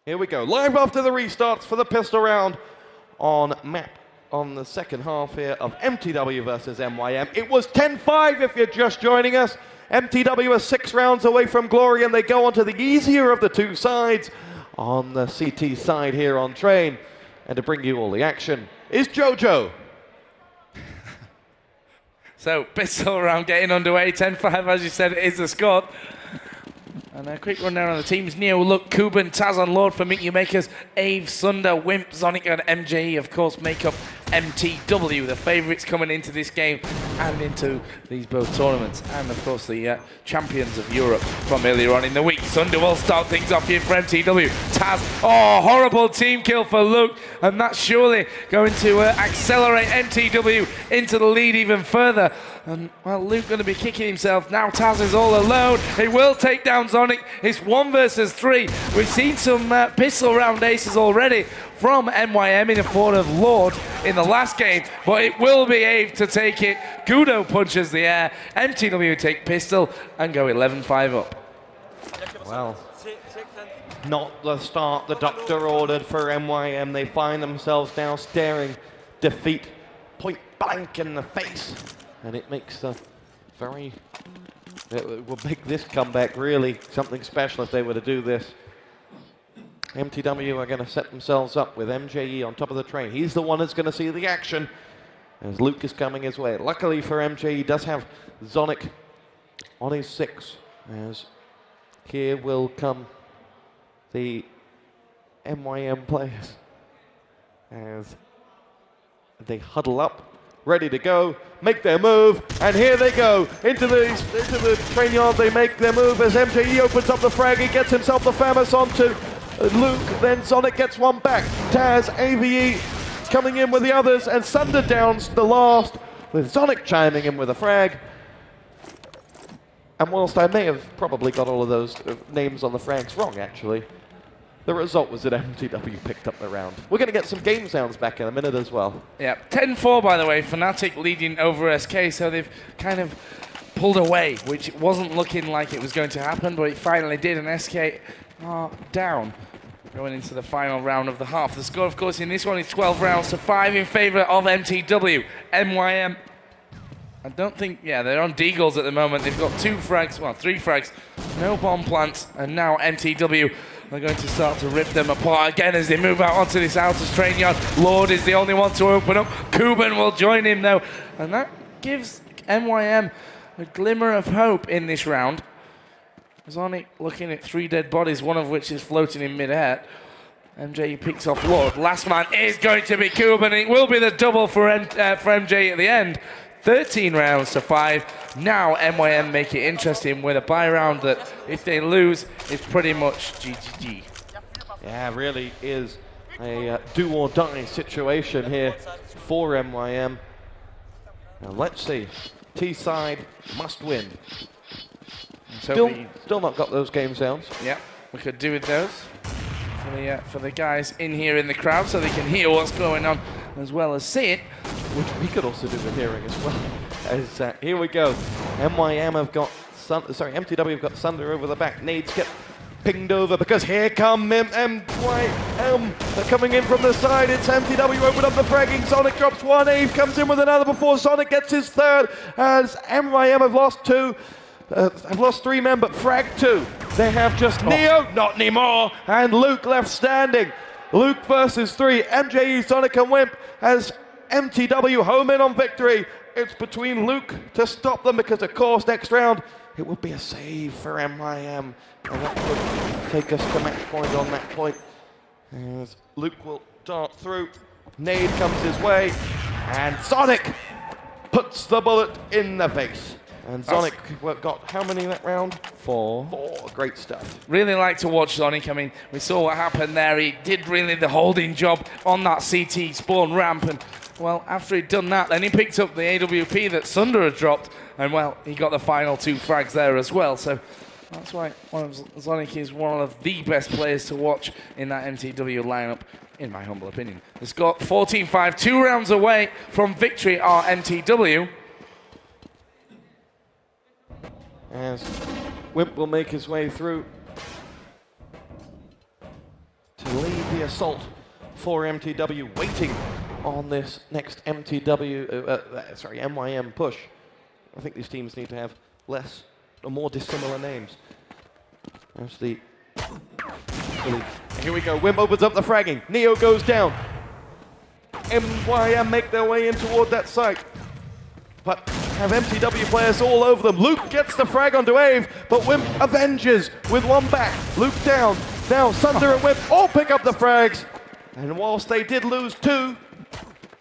Here we go, live after the restarts for the pistol round on map on the second half here of MTw versus MYM. It was 10-5 if you're just joining us. MTw are 6 rounds away from glory, and they go on to the easier of the 2 sides on the CT side here on train. And to bring you all the action is Jojo. So, pistol round getting underway, 10-5 as you said, it is the score. And a quick rundown on the teams. Neo, Look, Kooban, Taz on Lord for Meet You Makers. Ave, Sunder, Wimp, Mazanik and MJE, of course, make up MTw, the favourites coming into this game and into these both tournaments. And, of course, the champions of Europe from earlier on in the week. Sunder will start things off here for MTw. Taz, oh, horrible team kill for Luke. And that's surely going to accelerate MTw into the lead even further. And, well, Luke going to be kicking himself. Now Taz is all alone. He will take down Sonic. It's 1 versus 3. We've seen some pistol round aces already from MYM in the form of Lord in the last game, but it will be Ave to take it. Gudo punches the air. MTw take pistol and go 11-5 up. Well, not the start the doctor ordered for MYM. They find themselves now staring defeat point blank in the face. And it makes it will make this comeback really something special if they were to do this. MTw are going to set themselves up with MJE on top of the train. He's the one that's going to see the action as Luke is coming his way. Luckily for MJE, he does have Zonic on his 6, as here will come the MYM players as they huddle up, ready to go, make their move, and here they go into the train yard. They make their move as MJE opens up the frag. He gets himself the Famous onto Luke, then Sonic gets one back. Taz, AVE coming in with the others, and Sunder downs the last with Sonic chiming in with a frag. And whilst I may have probably got all of those names on the frags wrong, actually, the result was that MTw picked up the round. We're going to get some game sounds back in a minute as well. Yeah, 10-4 by the way, Fanatic leading over SK, so they've kind of pulled away, which wasn't looking like it was going to happen, but it finally did, and SK are down going into the final round of the half. The score, of course, in this one is 12 rounds to 5 in favour of MTw. MYM, I don't think, yeah, they're on Deagles at the moment. They've got 2 frags, well, 3 frags, no bomb plants, and now MTw are going to start to rip them apart again as they move out onto this outer train yard. Lord is the only one to open up. Kooban will join him though, and that gives MYM a glimmer of hope in this round. Mazanik looking at 3 dead bodies, one of which is floating in mid-air. MJ picks off Lord. Last man is going to be Kooban. It will be the double for MJ at the end. 13 rounds to 5. Now MYM make it interesting with a bye round that if they lose, it's pretty much GGG. Yeah, really is a do or die situation here for MYM. Now let's see. T-side must win. So still not got those game sounds. Yeah, we could do with those for the guys in here in the crowd so they can hear what's going on as well as see it. Which we could also do with hearing as well. As, here we go. MYM have got, MTw have got Sunder over the back. Nades get pinged over because here come MYM. They're coming in from the side. It's MTw open up the fragging. Sonic drops 1. Ave comes in with another before Sonic gets his 3rd. As MYM have lost 2. I've lost 3 men, but Frag 2. They have just Neo, not anymore, and Luke left standing. Luke versus 3. MJE, Sonic and Wimp as MTW home in on victory. It's between Luke to stop them because, of course, next round it would be a save for MYM. And that would take us to match point on that point. As Luke will dart through. Nade comes his way. And Sonic puts the bullet in the face. And Sonic got how many that round? 4. 4. Great stuff. Really like to watch Sonic. I mean, we saw what happened there. He did really the holding job on that CT spawn ramp. And, well, after he'd done that, then he picked up the AWP that Sunder had dropped. And, well, he got the final 2 frags there as well. So that's why Sonic is one of the best players to watch in that MTW lineup, in my humble opinion. It's got 14-5, 2 rounds away from victory are MTW. As Wimp will make his way through to lead the assault for MTW, waiting on this next MYM push. I think these teams need to have less or more dissimilar names. There's the... Here we go, Wimp opens up the fragging. Neo goes down. MYM make their way in toward that site. But have MTW players all over them. Luke gets the frag onto Ave, but Wimp avenges with one back. Luke down. Now Sunder and Wimp all pick up the frags. And whilst they did lose 2,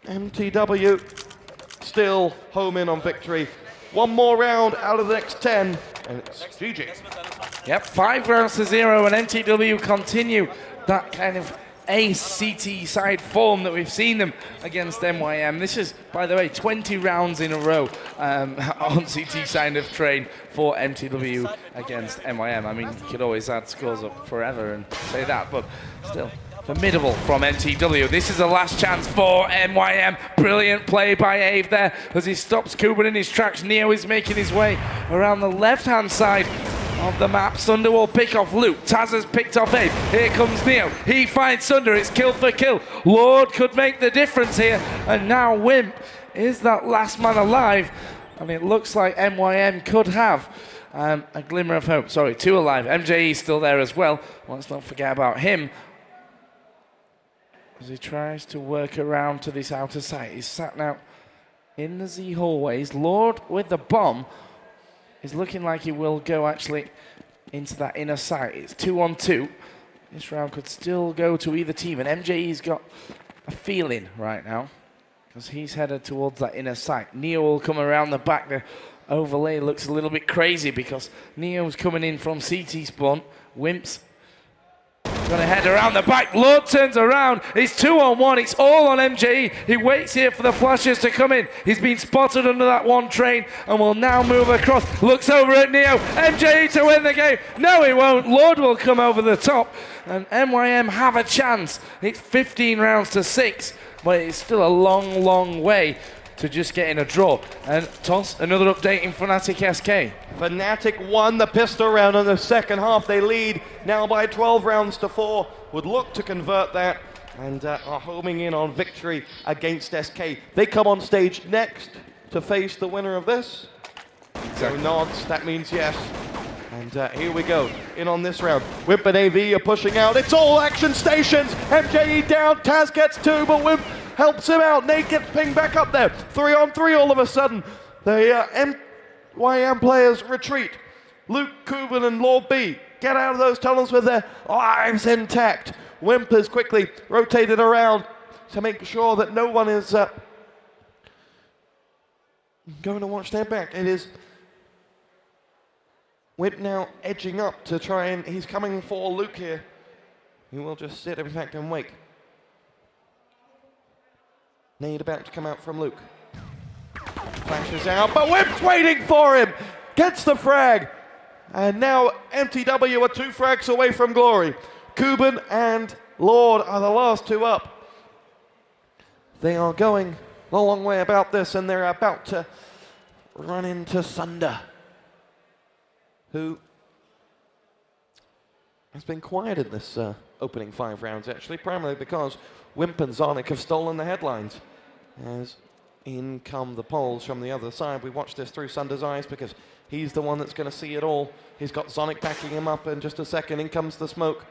MTW still home in on victory. One more round out of the next 10, and it's GG. Yep, 5 rounds to 0, and MTW continue that kind of ace CT side form that we've seen them against MYM. This is, by the way, 20 rounds in a row on CT side of train for MTW against MYM. I mean, you could always add scores up forever and say that, but still. Formidable from MTW. This is the last chance for MYM. Brilliant play by Ave there as he stops Kooban in his tracks. Neo is making his way around the left-hand side of the map. Sunder will pick off Luke. Taz has picked off Ave. Here comes Neo. He finds Sunder. It's kill for kill. Lord could make the difference here. And now Wimp is that last man alive. And it looks like MYM could have a glimmer of hope. Sorry, 2 alive. MJE still there as well. Let's not forget about him. As he tries to work around to this outer site. He's sat now in the Z hallways. Lord with the bomb is looking like he will go actually into that inner site. It's 2-on-2. This round could still go to either team. And MJE's got a feeling right now because he's headed towards that inner site. Neo will come around the back. The overlay looks a little bit crazy because Neo's coming in from CT spawn. Wimp's gonna head around the back. Lord turns around. It's 2-on-1. It's all on MJE. He waits here for the flashes to come in. He's been spotted under that one train and will now move across. Looks over at Neo. MJE to win the game. No, he won't. Lord will come over the top. And MYM have a chance. It's 15 rounds to 6, but it's still a long, long way to just getting a draw. And Toss, another update in Fanatic SK. Fanatic won the pistol round in the second half. They lead now by 12 rounds to 4. Would look to convert that and are homing in on victory against SK. They come on stage next to face the winner of this. Exactly. So nods, that means yes. And here we go, in on this round. Wimp and AV are pushing out. It's all action stations. MJE down, Taz gets 2, but Wimp helps him out. Nate gets pinged back up there. 3-on-3 all of a sudden. The MYM players retreat. Luke, Kubin and Lord B get out of those tunnels with their lives intact. Whimpers quickly rotated around to make sure that no one is going to watch their back. It is Wimp now edging up to try and he's coming for Luke here. He will just sit in fact and wait. Nade about to come out from Luke. Flashes out, but Wimp's waiting for him! Gets the frag! And now MTW are 2 frags away from glory. Kooban and Lord are the last 2 up. They are going a long way about this, and they're about to run into Sunder, who has been quiet in this opening 5 rounds, actually, primarily because Wimp and Mazanik have stolen the headlines. As in come the polls from the other side. We watch this through Sunder's eyes because he's the one that's going to see it all. He's got Mazanik backing him up in just a second. In comes the smoke.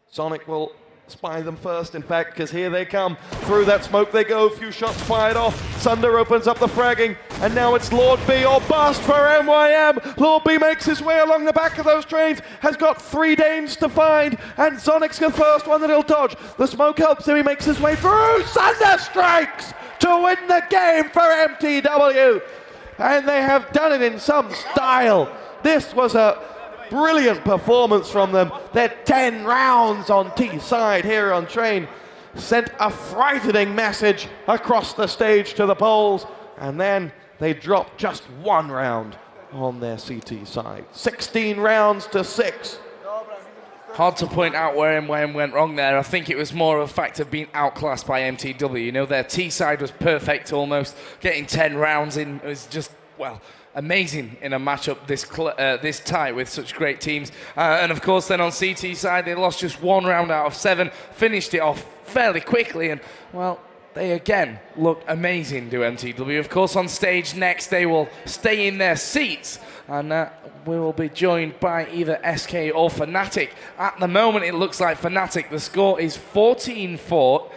Sonic will spy them first, in fact, because here they come. Through that smoke they go, few shots fired off. Sunder opens up the fragging, and now it's Lord B or bust for MYM. Lord B makes his way along the back of those trains, has got 3 Danes to find, and Sonic's the first one that he'll dodge. The smoke helps him, he makes his way through. Sunder strikes to win the game for MTW. And they have done it in some style. This was a brilliant performance from them. Their 10 rounds on T side here on train sent a frightening message across the stage to the poles, and then they dropped just 1 round on their CT side. 16 rounds to 6. Hard to point out where MYM went wrong there. I think it was more of a fact of being outclassed by MTW. You know, their T side was perfect almost. Getting 10 rounds in was just, well, amazing in a matchup this tight with such great teams. And of course then on CT side they lost just 1 round out of 7, finished it off fairly quickly, and well, they again look amazing to MTW. Of course on stage next they will stay in their seats, and we will be joined by either SK or Fanatic. At the moment it looks like Fanatic, the score is 14-4,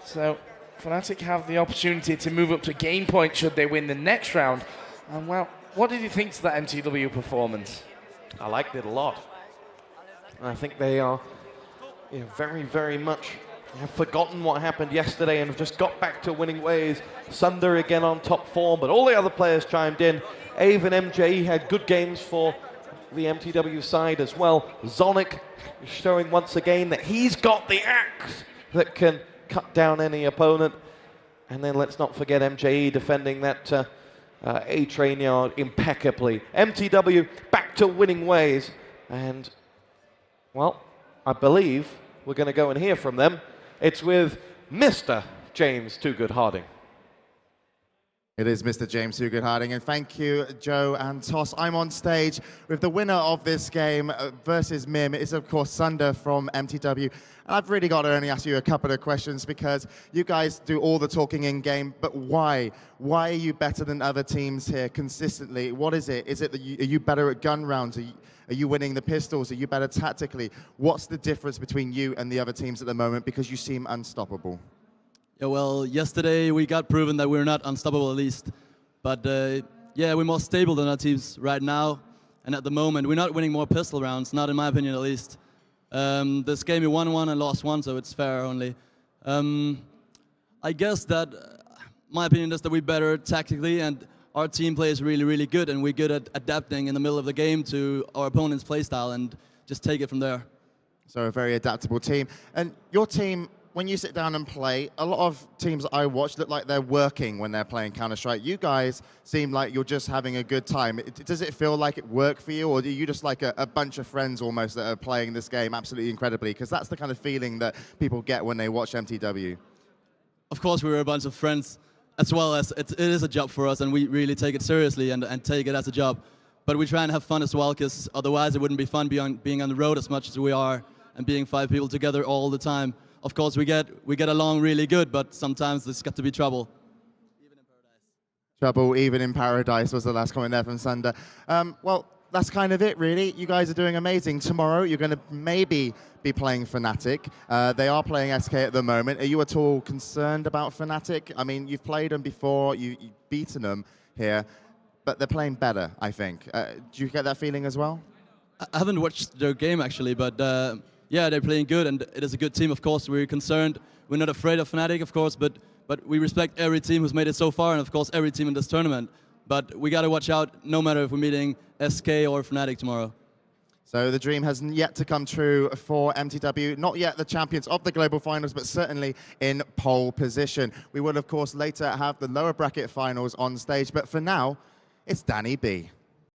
so Fanatic have the opportunity to move up to game point should they win the next round. And well, what did you think to that MTW performance? I liked it a lot. I think they are very, very much have forgotten what happened yesterday and have just got back to winning ways. Sunder again on top form, but all the other players chimed in. Ave and MJE had good games for the MTW side as well. Zonic is showing once again that he's got the axe that can cut down any opponent. And then let's not forget MJE defending that A-train yard impeccably. MTW back to winning ways, and well, I believe we're going to go and hear from them. It's with Mr. James Too Good Harding. It is Mr. James Too Good Harding, and thank you, Joe and Toss. I'm on stage with the winner of this game versus MYM. It is, of course, Sunder from MTW. And I've really got to only ask you a couple of questions because you guys do all the talking in-game, but why? Why are you better than other teams here consistently? What is it? Is it that are you better at gun rounds? Are you winning the pistols? Are you better tactically? What's the difference between you and the other teams at the moment? Because you seem unstoppable. Yeah, well, yesterday we got proven that we're not unstoppable at least. But yeah, we're more stable than our teams right now. And at the moment, we're not winning more pistol rounds, not in my opinion at least. This game we won 1 and lost 1, so it's fair only. I guess that my opinion is that we're better tactically, and our team play is really, really good, and we're good at adapting in the middle of the game to our opponent's playstyle and just take it from there. So a very adaptable team. And your team, when you sit down and play, a lot of teams that I watch look like they're working when they're playing Counter-Strike. You guys seem like you're just having a good time. Does it feel like it worked for you, or are you just like a bunch of friends almost that are playing this game absolutely incredibly? Because that's the kind of feeling that people get when they watch MTW. Of course, we're a bunch of friends, as well as it is a job for us, and we really take it seriously and take it as a job. But we try and have fun as well, because otherwise it wouldn't be fun being on the road as much as we are and being 5 people together all the time. Of course, we get along really good, but sometimes there's got to be trouble. Even in paradise. Trouble even in paradise was the last comment there from Sunder. Well, that's kind of it, really. You guys are doing amazing. Tomorrow, you're going to maybe be playing Fanatic. They are playing SK at the moment. Are you at all concerned about Fanatic? I mean, you've played them before. You've beaten them here, but they're playing better, I think. Do you get that feeling as well? I haven't watched their game, actually, but yeah, they're playing good, and it is a good team, of course. We're concerned. We're not afraid of Fnatic, of course, but we respect every team who's made it so far, and of course every team in this tournament. But we got to watch out, no matter if we're meeting SK or Fnatic tomorrow. So the dream has yet to come true for MTW. Not yet the champions of the global finals, but certainly in pole position. We will, of course, later have the lower bracket finals on stage. But for now, it's Danny B.